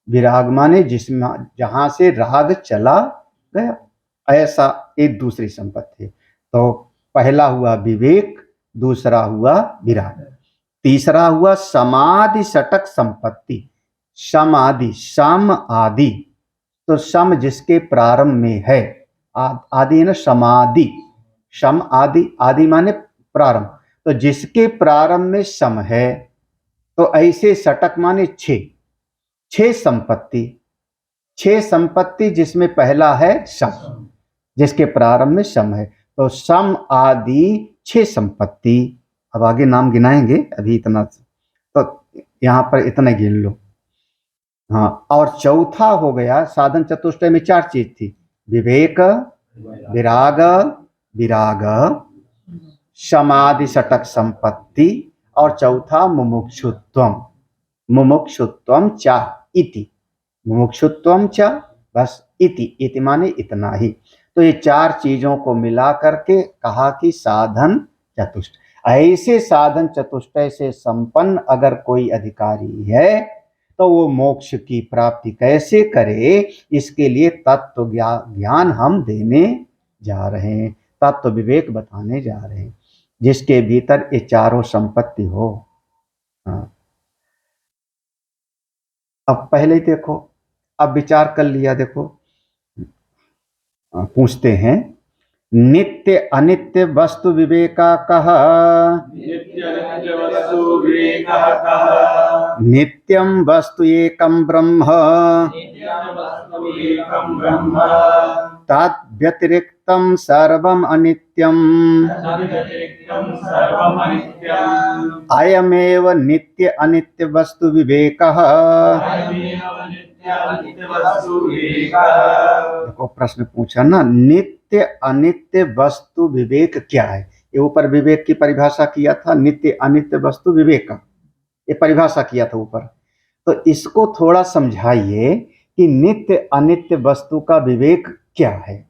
विराग माने जिसमें जहां से राग चला गया, ऐसा एक दूसरी संपत्ति। तो पहला हुआ विवेक, दूसरा हुआ विराग, तीसरा हुआ समाधि सटक संपत्ति। समाधि, सम आदि, तो सम जिसके प्रारंभ में है, आदि है ना, समाधि, सम आदि, आदि माने प्रारंभ, तो जिसके प्रारंभ में सम है, तो ऐसे सटक माने छह संपत्ति, छह संपत्ति जिसमें पहला है सम, जिसके प्रारंभ में सम है, तो सम आदि छह संपत्ति। अब आगे नाम गिनाएंगे, अभी इतना तो यहां पर इतना गिन लो। हाँ, और चौथा हो गया साधन चतुष्टय में चार चीज थी, विवेक, विराग, विराग, समाधि सटक संपत्ति, और चौथा मुमुक्षुत्वम। मुमुक्षुत्वम च इति, मुमुक्षुत्वम च, बस इति माने इतना ही। तो ये चार चीजों को मिला करके कहा कि साधन चतुष्ट। ऐसे साधन चतुष्टय से संपन्न अगर कोई अधिकारी है, तो वो मोक्ष की प्राप्ति कैसे करे, इसके लिए तत्व ज्ञान हम देने जा रहे हैं, तत्व विवेक बताने जा रहे हैं, जिसके भीतर ये चारों संपत्ति हो। हाँ, अब पहले ही देखो, अब विचार कर लिया, देखो पूछते हैं, नित्य अनित्य वस्तु विवेका कह, नित्यं वस्तु एकं ब्रह्म, तद् व्यतिरिक्तं सर्वम् अनित्यम्, अयमेव नित्य अनित्य वस्तु विवेकः। देखो प्रश्न पूछा ना, नित्य अनित्य वस्तु विवेक क्या है? ये ऊपर विवेक की परिभाषा किया था, नित्य अनित्य वस्तु विवेक, ये परिभाषा किया था ऊपर। तो इसको थोड़ा समझाइए कि नित्य अनित्य वस्तु का विवेक क्या है,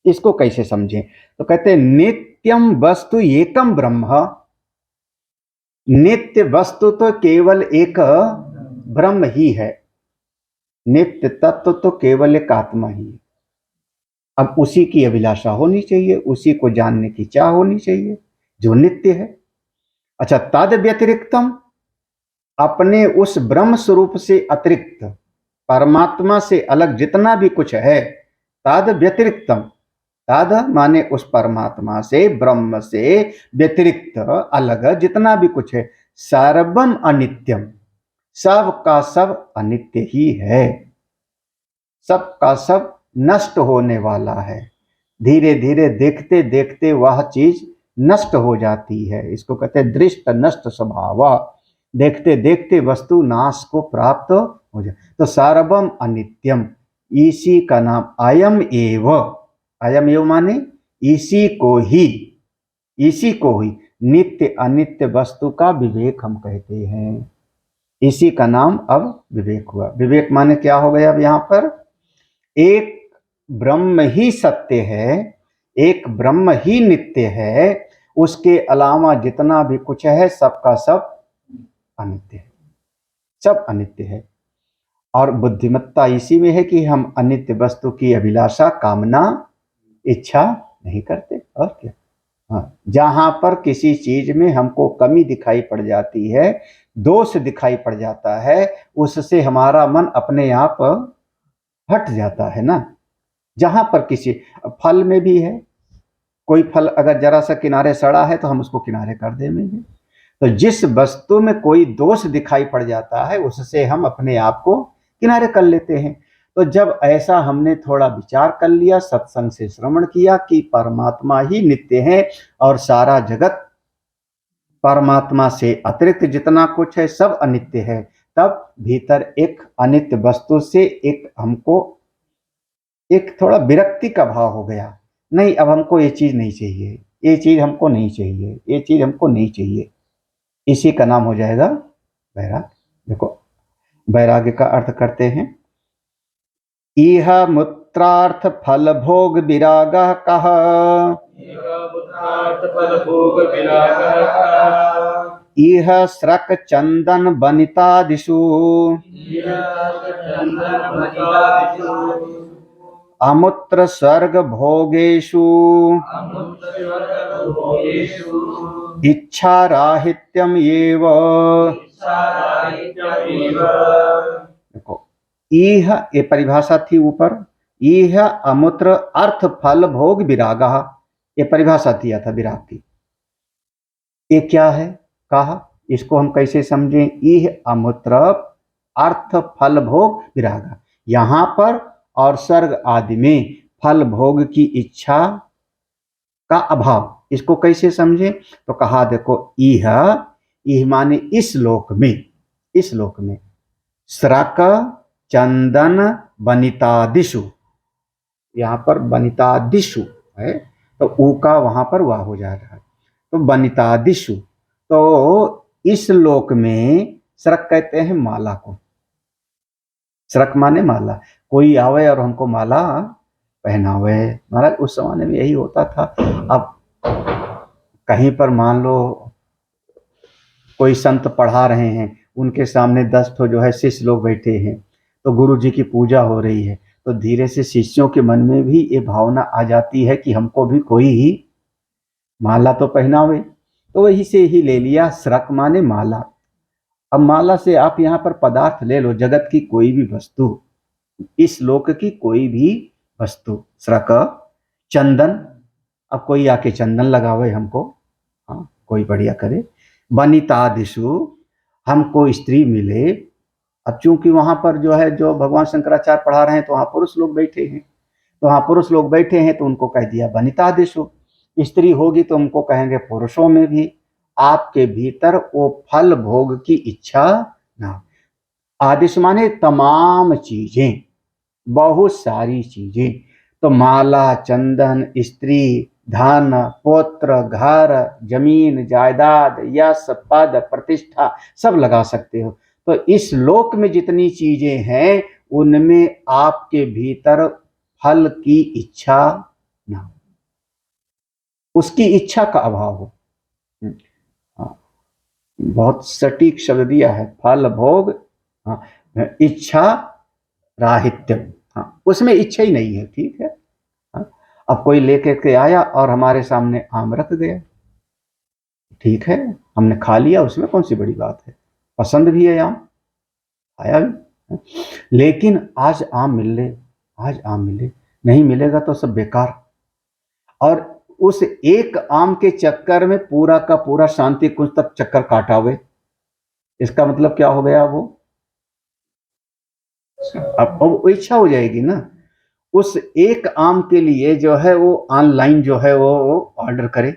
इसको कैसे समझें? तो कहते हैं नित्यम वस्तु एकम ब्रह्म, नित्य वस्तु तो केवल एक ब्रह्म ही है, नित्य तत्व तो केवल एक आत्मा ही है। अब उसी की अभिलाषा होनी चाहिए, उसी को जानने की चाह होनी चाहिए जो नित्य है। अच्छा, तद व्यतिरिक्तम, अपने उस ब्रह्म स्वरूप से अतिरिक्त, परमात्मा से अलग जितना भी कुछ है, तद व्यतिरिक्तम, तद माने उस परमात्मा से, ब्रह्म से व्यतिरिक्त अलग जितना भी कुछ है, सर्वम अनित्यम, सब का सब अनित्य ही है, सब का सब नष्ट होने वाला है। धीरे धीरे देखते देखते वह चीज नष्ट हो जाती है, इसको कहते हैं दृष्ट नष्ट स्वभाव, देखते देखते वस्तु नाश को प्राप्त हो जाए। तो सर्वम अनित्यम, इसी का नाम अयम एव, अयम एव माने इसी को ही, इसी को ही नित्य अनित्य वस्तु का विवेक हम कहते हैं, इसी का नाम अब विवेक हुआ। विवेक माने क्या हो गया? अब यहां पर एक ब्रह्म ही सत्य है, एक ब्रह्म ही नित्य है, उसके अलावा जितना भी कुछ है सबका सब अनित्य है, सब अनित्य है। और बुद्धिमत्ता इसी में है कि हम अनित्य वस्तु की अभिलाषा, कामना, इच्छा नहीं करते। और क्या? हाँ, जहां पर किसी चीज में हमको कमी दिखाई पड़ जाती है, दोष दिखाई पड़ जाता है, उससे हमारा मन अपने आप हट जाता है ना। जहां पर किसी फल में भी है, कोई फल अगर जरा सा किनारे सड़ा है तो हम उसको किनारे कर देंगे। तो जिस वस्तु में कोई दोष दिखाई पड़ जाता है, उससे हम अपने आप को किनारे कर लेते हैं। तो जब ऐसा हमने थोड़ा विचार कर लिया, सत्संग से श्रवण किया कि परमात्मा ही नित्य है और सारा जगत परमात्मा से अतिरिक्त जितना कुछ है सब अनित्य है, तब भीतर एक अनित्य वस्तु से एक हमको एक थोड़ा विरक्ति का भाव हो गया। नहीं, अब हमको ये चीज नहीं चाहिए, ये चीज हमको नहीं चाहिए, ये चीज हमको नहीं चाहिए। इसी का नाम हो जाएगा वैराग्य। देखो, वैराग्य का अर्थ करते हैं, इह मूत्रार्थ फल भोग विराग कह, इह स्रक चंदन बनितादिषु, अमुत्र स्वर्ग भोगेषु, इच्छा राहित्यम एव। देखो, इह ये परिभाषा थी ऊपर, इह अमुत्र अर्थ फल भोग विराग, ये परिभाषा दिया था विराग की। ये क्या है कहा, इसको हम कैसे समझें? इह अमुत्र अर्थ फल भोग विराग, यहां पर और स्वर्ग आदि में फल भोग की इच्छा का अभाव, इसको कैसे समझें? तो कहा देखो, इह माने इस लोक में, इस लोक में स्रक चंदन बनितादिषु, यहां पर बनितादिषु है तो ऊ का वहां पर वाह हो जा रहा है, तो बनितादिषु, तो इस लोक में स्रक कहते हैं माला को, स्रक माने माला। कोई आवे और हमको माला पहनावे, महाराज उस जमाने में यही होता था। अब कहीं पर मान लो कोई संत पढ़ा रहे हैं, उनके सामने 10 तो जो है शिष्य लोग बैठे हैं, तो गुरु जी की पूजा हो रही है, तो धीरे से शिष्यों के मन में भी ये भावना आ जाती है कि हमको भी कोई ही माला तो पहनावे, तो वही से ही ले लिया, स्रक माने माला। अब माला से आप यहाँ पर पदार्थ ले लो, जगत की कोई भी वस्तु, इस लोक की कोई भी वस्तु, स्रक चंदन, अब कोई आके चंदन लगावे हमको, हाँ कोई बढ़िया करे, बनितादिषु, हमको स्त्री मिले। अब चूंकि वहां पर जो है, जो भगवान शंकराचार्य पढ़ा रहे हैं, तो वहां पुरुष लोग बैठे हैं, तो वहां पुरुष लोग बैठे हैं तो उनको कह दिया बनितादिषु। स्त्री होगी तो उनको कहेंगे पुरुषों में भी आपके भीतर वो फल भोग की इच्छा ना। आदिश माने तमाम चीजें, बहुत सारी चीजें, तो माला, चंदन, स्त्री, धन, पुत्र, घर, जमीन, जायदाद, यश, पद, प्रतिष्ठा सब लगा सकते हो। तो इस लोक में जितनी चीजें हैं उनमें आपके भीतर फल की इच्छा ना हो, उसकी इच्छा का अभाव हो। हाँ, बहुत सटीक शब्द दिया है, फल भोग, हाँ, इच्छा राहित्य, हाँ उसमें इच्छा ही नहीं है, ठीक है। हाँ, अब कोई लेकर के आया और हमारे सामने आम रख गया, ठीक है, हमने खा लिया, उसमें कौन सी बड़ी बात है, पसंद भी है आम, आया भी। लेकिन आज आम मिल ले, आज आम मिले, नहीं मिलेगा तो सब बेकार। और उस एक आम के चक्कर में पूरा का पूरा शांति कुंज तक चक्कर काटा हुए, इसका मतलब क्या हो गया? वो अब इच्छा हो जाएगी ना, उस एक आम के लिए जो है वो ऑनलाइन जो है वो ऑर्डर करे,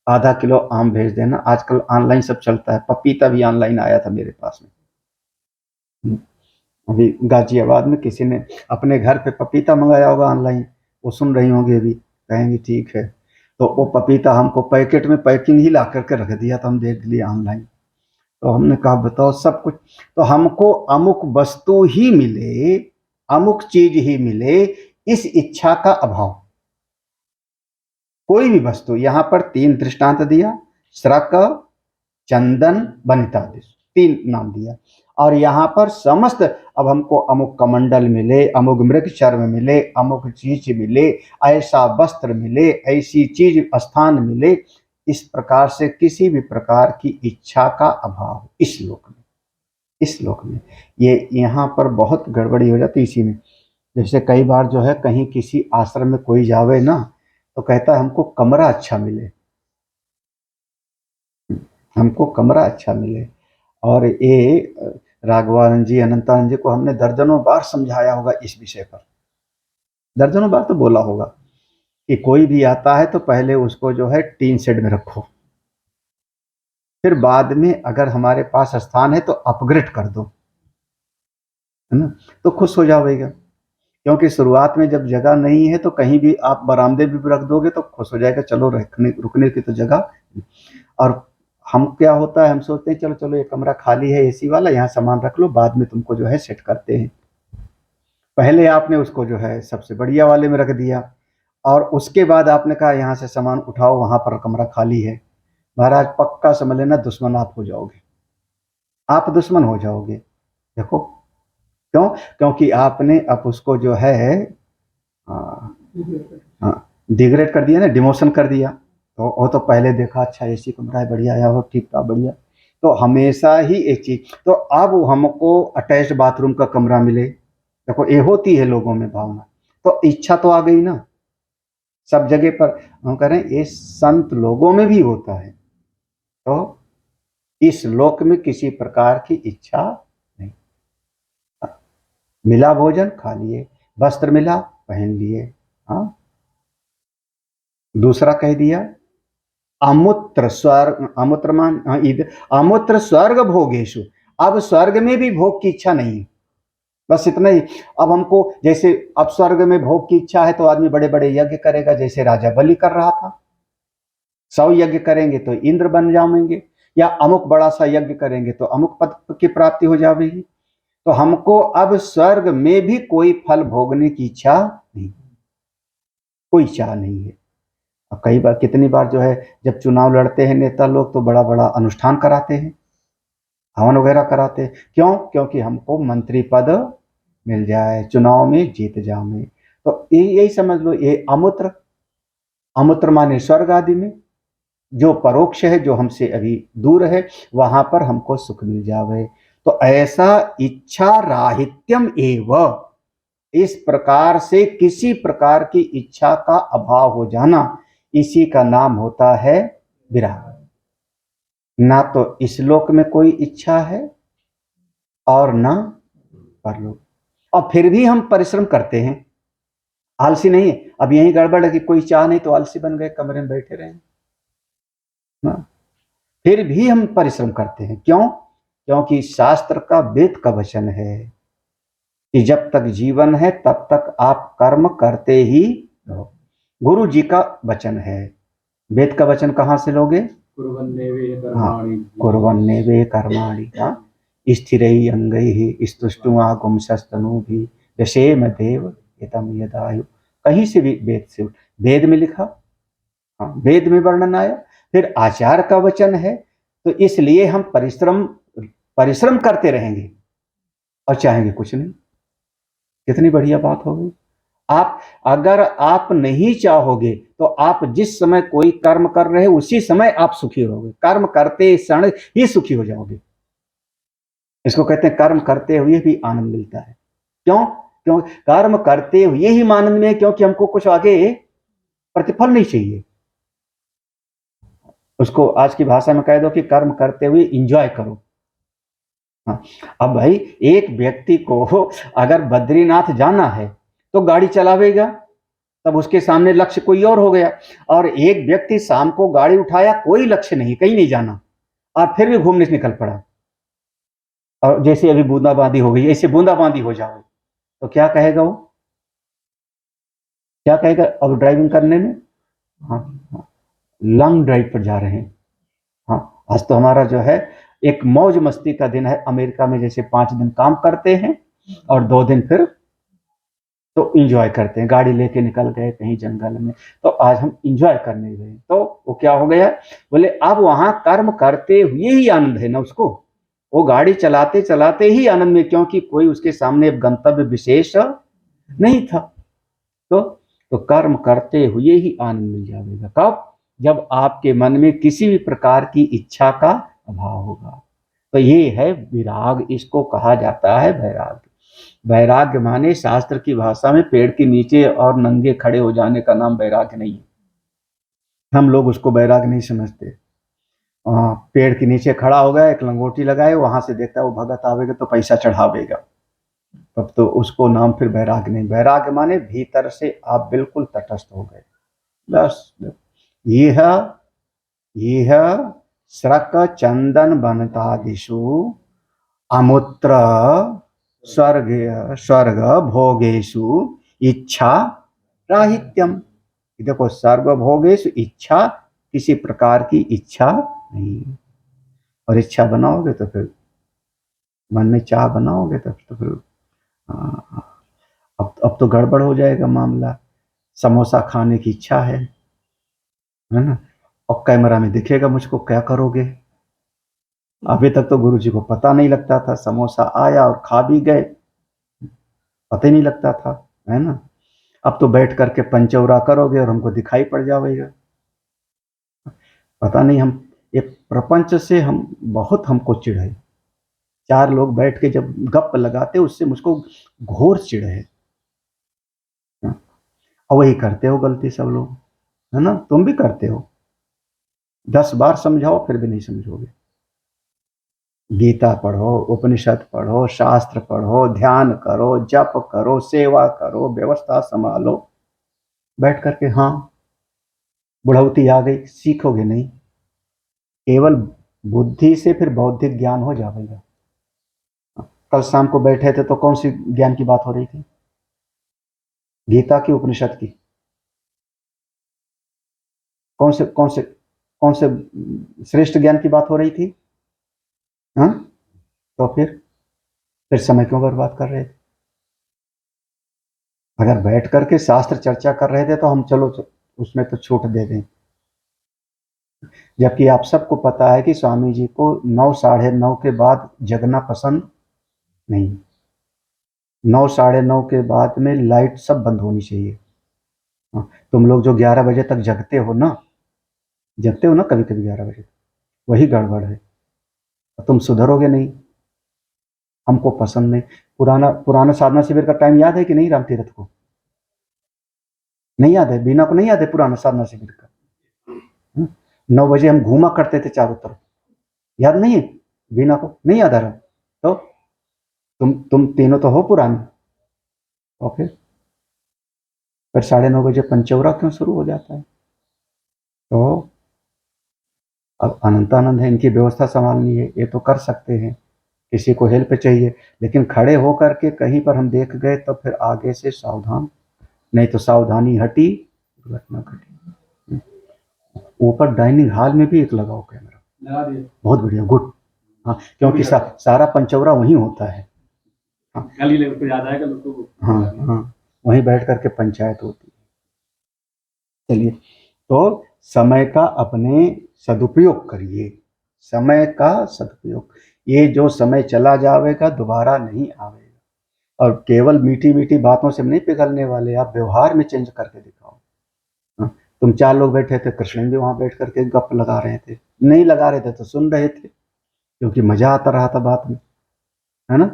आधा किलो आम भेज देना। आजकल ऑनलाइन सब चलता है, पपीता भी ऑनलाइन आया था मेरे पास में। अभी गाजियाबाद में किसी ने अपने घर पे पपीता मंगाया होगा ऑनलाइन, वो सुन रही होंगी, अभी कहेंगे ठीक है, तो वो पपीता हमको पैकेट में पैकिंग ही ला करके रख दिया, तो हम देख लिए ऑनलाइन। तो हमने कहा बताओ, सब कुछ तो हमको अमुक वस्तु ही मिले, अमुक चीज ही मिले, इस इच्छा का अभाव। कोई भी वस्तु, यहां पर 3 दृष्टांत दिया, श्रक, चंदन, बनितादिषु, 3 नाम दिया, और यहां पर समस्त अब हमको अमुक कमंडल मिले, अमुक मृग चर्म मिले, अमुक चीज मिले, ऐसा वस्त्र मिले, ऐसी चीज स्थान मिले, इस प्रकार से किसी भी प्रकार की इच्छा का अभाव इस लोक में ये यहाँ पर बहुत गड़बड़ी हो जाती है इसी में। जैसे कई बार जो है कहीं किसी आश्रम में कोई जावे ना तो कहता है हमको कमरा अच्छा मिले, हमको कमरा अच्छा मिले। और ये राघवानंद जी, अनंतानंद जी को हमने दर्जनों बार समझाया होगा इस विषय पर, दर्जनों बार तो बोला होगा कि कोई भी आता है तो पहले उसको जो है टीन शेड में रखो, फिर बाद में अगर हमारे पास स्थान है तो अपग्रेड कर दो, है ना, तो खुश हो जाएगा। क्योंकि शुरुआत में जब जगह नहीं है तो कहीं भी आप बरामदे भी रख दोगे तो खुश हो जाएगा, चलो रुकने की तो जगह। और हम क्या होता है, हम सोचते हैं चलो चलो ये कमरा खाली है एसी वाला, यहाँ सामान रख लो, बाद में तुमको जो है सेट करते हैं। पहले आपने उसको जो है सबसे बढ़िया वाले में रख दिया और उसके बाद आपने कहा यहाँ से सामान उठाओ, वहां पर कमरा खाली है। महाराज पक्का समझ लेना दुश्मन आप हो जाओगे, आप दुश्मन हो जाओगे। देखो क्यों? क्योंकि आपने अब उसको जो है डिग्रेड कर दिया ना, डिमोशन कर दिया। तो वो तो पहले देखा अच्छा एसी कमरा है, बढ़िया आया हो, ठीक था, बढ़िया। तो हमेशा ही एक चीज, तो अब हमको अटैच्ड बाथरूम का कमरा मिले, देखो ये होती है लोगों में भावना, तो इच्छा तो आ गई ना सब जगह पर। हम कह रहे हैं ये संत लोगों में भी होता है। तो इस लोक में किसी प्रकार की इच्छा नहीं, मिला भोजन खा लिए, वस्त्र मिला पहन लिए। हाँ, दूसरा कह दिया अमूत्र स्वर्ग, अमूत्र मान अमूत्र स्वर्ग भोगेशु, अब स्वर्ग में भी भोग की इच्छा नहीं, बस इतना ही। अब हमको जैसे अब स्वर्ग में भोग की इच्छा है तो आदमी बड़े बड़े यज्ञ करेगा, जैसे राजा बलि कर रहा था, 100 यज्ञ करेंगे तो इंद्र बन जाएंगे, या अमुक बड़ा सा यज्ञ करेंगे तो अमुक पद की प्राप्ति हो जाएगी। तो हमको अब स्वर्ग में भी कोई फल भोगने की इच्छा नहीं, कोई इच्छा नहीं है। और कई बार कितनी बार जो है जब चुनाव लड़ते हैं नेता लोग तो बड़ा बड़ा अनुष्ठान कराते हैं, हवन वगैरह कराते हैं। क्यों? क्योंकि हमको मंत्री पद मिल जाए, चुनाव में जीत जाए। तो यही समझ लो, ये अमूत्र, अमूत्र माने स्वर्ग आदि में जो परोक्ष है, जो हमसे अभी दूर है, वहां पर हमको सुख मिल जावे। तो ऐसा इच्छा राहित्यम एव, इस प्रकार से किसी प्रकार की इच्छा का अभाव हो जाना, इसी का नाम होता है विराग। ना तो इस लोक में कोई इच्छा है और ना परलोक, और फिर भी हम परिश्रम करते हैं, आलसी नहीं है। अब यही गड़बड़ है कि कोई चाह नहीं तो आलसी बन गए, कमरे में बैठे रहे ना, फिर भी हम परिश्रम करते हैं। क्यों? क्योंकि शास्त्र का, वेद का वचन है कि जब तक जीवन है तब तक आप कर्म करते ही रहो। गुरु जी का वचन है, वेद का वचन कहां से लोगे? कुर्वन्नेवे कर्माणि स्थिरैः अंगैः स्तुष्ट्वा गुंसस्तनूभिः यशेम देव हितं यदायु। कहीं से भी वेद से, वेद में लिखा, हाँ वेद में वर्णन आया, फिर आचार्य का वचन है। तो इसलिए हम परिश्रम करते रहेंगे और चाहेंगे कुछ नहीं। कितनी बढ़िया बात होगी। आप अगर आप नहीं चाहोगे तो आप जिस समय कोई कर्म कर रहे हो उसी समय आप सुखी रहोगे, कर्म करते क्षण ही सुखी हो जाओगे। इसको कहते हैं कर्म करते हुए भी आनंद मिलता है। क्यों? क्यों कर्म करते हुए ही आनंद में, क्योंकि हमको कुछ आगे प्रतिफल नहीं चाहिए। उसको आज की भाषा में कह दो कि कर्म करते हुए एंजॉय करो। हाँ, अब भाई एक व्यक्ति को अगर बद्रीनाथ जाना है तो गाड़ी चलावेगा, तब उसके सामने लक्ष्य कोई और हो गया। और एक व्यक्ति शाम को गाड़ी उठाया, कोई लक्ष्य नहीं, कहीं नहीं जाना, और फिर भी घूमने से निकल पड़ा, और जैसे अभी बूंदाबांदी हो गई, ऐसे बूंदाबांदी हो जाए तो क्या कहेगा वो? क्या कहेगा अब ड्राइविंग करने में? हाँ, हाँ, लॉन्ग ड्राइव पर जा रहे हैं। हाँ, आज तो हमारा जो है एक मौज मस्ती का दिन है। अमेरिका में जैसे 5 दिन काम करते हैं और 2 दिन फिर तो इंजॉय करते हैं, गाड़ी लेके निकल गए कहीं जंगल में, तो आज हम इंजॉय करने गए। तो वो क्या हो गया, बोले अब वहां कर्म करते हुए ही आनंद है ना उसको, वो गाड़ी चलाते चलाते ही आनंद में, क्योंकि कोई उसके सामने गंतव्य विशेष नहीं था। तो कर्म करते हुए ही आनंद मिल जाएगा। कब? जब आपके मन में किसी भी प्रकार की इच्छा का अभाव होगा। तो ये है विराग, इसको कहा जाता है वैराग्य। वैराग्य माने शास्त्र की भाषा में पेड़ के नीचे और नंगे खड़े हो जाने का नाम वैराग्य नहीं है। हम लोग उसको वैराग्य नहीं समझते। पेड़ के नीचे खड़ा हो गया, एक लंगोटी लगाए, वहां से देखता है वो भगत आवेगा तो पैसा चढ़ावेगा, तब तो उसको नाम फिर वैराग्य नहीं। वैराग्य माने भीतर से आप बिल्कुल तटस्थ हो गए। बस यह स्रक चंदन बनतादिषु अमुत्र स्वर्ग भोगेशु इच्छा राहित्यम। देखो, सर्वभोगेशु इच्छा, किसी प्रकार की इच्छा नहीं। और इच्छा बनाओगे तो फिर मन में चाह बनाओगे तो फिर अब तो गड़बड़ हो जाएगा मामला। समोसा खाने की इच्छा है ना, और कैमरा में दिखेगा मुझको, क्या करोगे? अभी तक तो गुरुजी को पता नहीं लगता था, समोसा आया और खा भी गए, पता ही नहीं लगता था, है ना। अब तो बैठ करके पंचौरा करोगे और हमको दिखाई पड़ जाएगा। पता नहीं, हम ये प्रपंच से हम बहुत हमको चिढ़ है। चार लोग बैठ के जब गप लगाते उससे मुझको घोर चिढ़ है। और वही करते हो गलती सब लोग, है ना। तुम भी करते हो, 10 बार समझाओ फिर भी नहीं समझोगे। गीता पढ़ो, उपनिषद पढ़ो, शास्त्र पढ़ो, ध्यान करो, जप करो, सेवा करो, व्यवस्था संभालो, बैठ करके हाँ बुढ़ौती आ गई, सीखोगे नहीं। केवल बुद्धि से फिर बौद्धिक ज्ञान हो जाएगा। कल शाम को बैठे थे तो कौन सी ज्ञान की बात हो रही थी? गीता की, उपनिषद की? कौन से श्रेष्ठ ज्ञान की बात हो रही थी? हाँ, तो फिर समय क्यों बर्बाद कर रहे थे? अगर बैठ करके शास्त्र चर्चा कर रहे थे तो हम चलो उसमें तो छूट दे दें। जबकि आप सबको पता है कि स्वामी जी को 9 साढ़े 9 के बाद जगना पसंद नहीं। 9 साढ़े 9 के बाद में लाइट सब बंद होनी चाहिए। तुम लोग जो 11 बजे तक जगते हो ना कभी कभी 11 बजे, वही गड़बड़ है। तुम सुधरोगे नहीं, हमको पसंद नहीं। पुराना साधना शिविर का टाइम याद है कि नहीं? राम तीर्थ को नहीं याद है, बीना को नहीं याद है पुराना साधना शिविर का? 9 बजे हम घूमा करते थे चारों तरफ, याद नहीं है? बीना को नहीं याद आ रहा? तो तुम तीनों तो हो पुराने। ओके, फिर 9:30 बजे पंचौरा क्यों शुरू हो जाता है? तो अब अनंतानंद है, इनकी व्यवस्था संभालनी है, ये तो कर सकते हैं, किसी को हेल्प चाहिए, लेकिन खड़े होकर के कहीं पर हम देख गए तो फिर आगे से सावधान, नहीं तो सावधानी हटी दुर्घटना घटी। ऊपर डाइनिंग हॉल में भी एक लगाओ कैमरा, लगा दिया, बहुत बढ़िया, गुड। हाँ, क्योंकि सारा पंचौरा वहीं होता है। हाँ, हाँ, वहीं बैठ करके पंचायत होती है। चलिए, तो समय का अपने सदुपयोग करिए, समय का सदुपयोग। ये जो समय चला जाएगा दोबारा नहीं आवेगा। और केवल मीठी मीठी बातों से नहीं पिघलने वाले, आप व्यवहार में चेंज करके दिखाओ। तुम 4 लोग बैठे थे, कृष्ण भी वहां बैठ करके गप लगा रहे थे, नहीं लगा रहे थे तो सुन रहे थे, क्योंकि मजा आता रहा था बात में, है ना।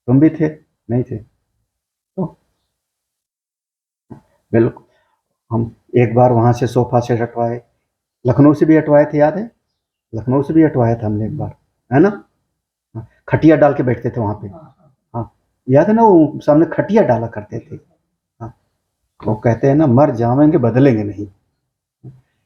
तुम भी थे, नहीं थे? तो बिल्कुल, हम एक बार वहां से सोफा सेट हटवाए, लखनऊ से भी हटवाए थे, याद है? लखनऊ से भी हटवाया था हमने एक बार, है ना। खटिया डाल के बैठते थे वहां पे। हाँ, याद है ना, वो सामने खटिया डाला करते थे। हाँ, वो कहते हैं ना, मर जावेंगे बदलेंगे नहीं।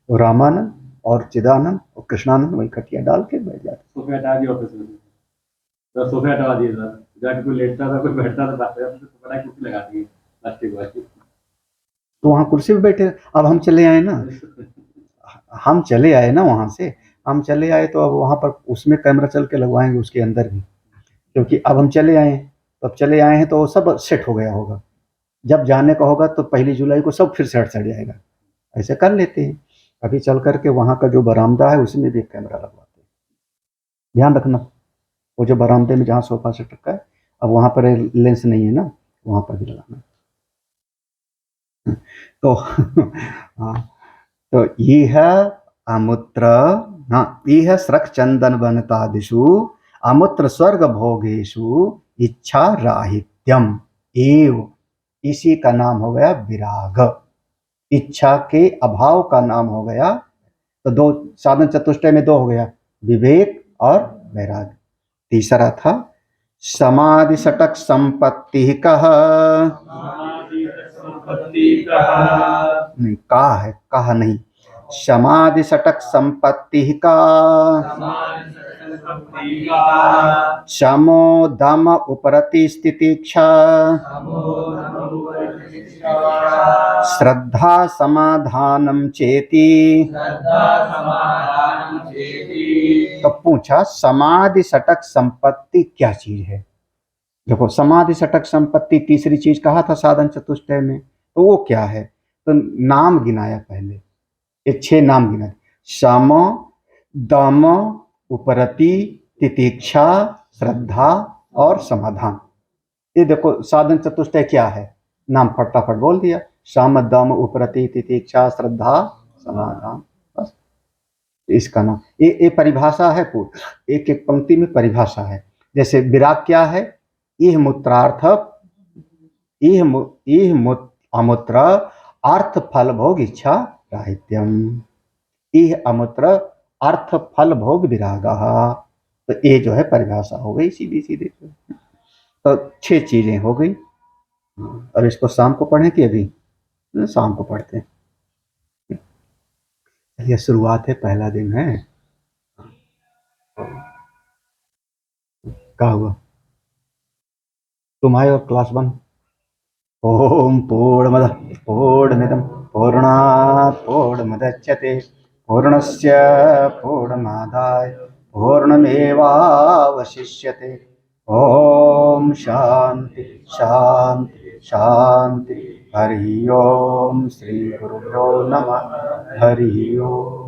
वो रामानंद और चिदानंद और कृष्णानंद वही खटिया डाल के बैठ जाते। सोफे हटा दिए ऑफिस में, तो सोफे हटा दिए सर, जाके कोई लेटता था, कोई बैठता था, बात करता था, तो बड़ा कुर्सी लगा दी प्लास्टिक वाली, तो वहां कुर्सी पे बैठे। अब हम चले आए ना, वहां से हम चले आए, तो अब वहां पर उसमें कैमरा चल के लगवाएंगे उसके अंदर भी, क्योंकि अब हम चले आए हैं, तो अब चले आए हैं तो सब सेट हो गया होगा। जब जाने का होगा तो 1 जुलाई को सब फिर सेट सट जाएगा। ऐसे कर लेते हैं। अभी चल करके वहां का जो बरामदा है उसमें भी एक कैमरा लगवाते हैं, ध्यान रखना। वो जो बरामदे में जहाँ सोफा सेट रखा है, अब वहाँ पर लेंस नहीं है ना, वहाँ पर भी लगाना। तो हाँ, तो इह अमुत्र, हाँ, इह स्रक चंदन वनतादिषु अमुत्र स्वर्ग भोगेषु इच्छा राहित्यम एव, इसी का नाम हो गया विराग। इच्छा के अभाव का नाम हो गया। तो दो साधन चतुष्टय में दो हो गया, विवेक और वैराग। तीसरा था समाधि सटक संपत्ति कह, नहीं का है, कहा नहीं, समाधि सटक संपत्ति का शमो दम उपरति स्थितिक्षा श्रद्धा समाधानम चेति। तो पूछा समाधि सटक संपत्ति क्या चीज है। देखो समाधि सटक संपत्ति तीसरी चीज कहा था साधन चतुष्टय में, तो वो क्या है। तो नाम गिनाया पहले, ये 6 नाम गिनाए, सम दम उपरति तितिक्षा श्रद्धा और समाधान। ये देखो साधन चतुष्टय क्या है, नाम फटाफट बोल दिया, सम दम उपरति तितिक्षा श्रद्धा समाधान, बस इसका नाम। ये परिभाषा है पूर्ण, एक एक पंक्ति में परिभाषा है। जैसे विराग क्या है, इह मूत्रार्थ, इह अमूत्र अर्थ फल भोग इच्छा राहित्यम, इह अमूत्र अर्थ फल भोग विरागः। तो ये जो है परिभाषा हो गई सीधी सीधी। तो 6 चीजें हो गई। अब इसको शाम को पढ़ें कि अभी शाम को पढ़ते हैं। ये शुरुआत है, पहला दिन है। क्या हुआ, तुम आए और क्लास 1। ओम पूर्णमदः पूर्णमिदं पूर्णात् पूर्णमुदच्यते पूर्णस्य पूर्णमादाय पूर्णमेवावशिष्यते। ओम शांति शांति शांति। हरि ओम। श्री गुरुभ्यो नमः। हरि ओम।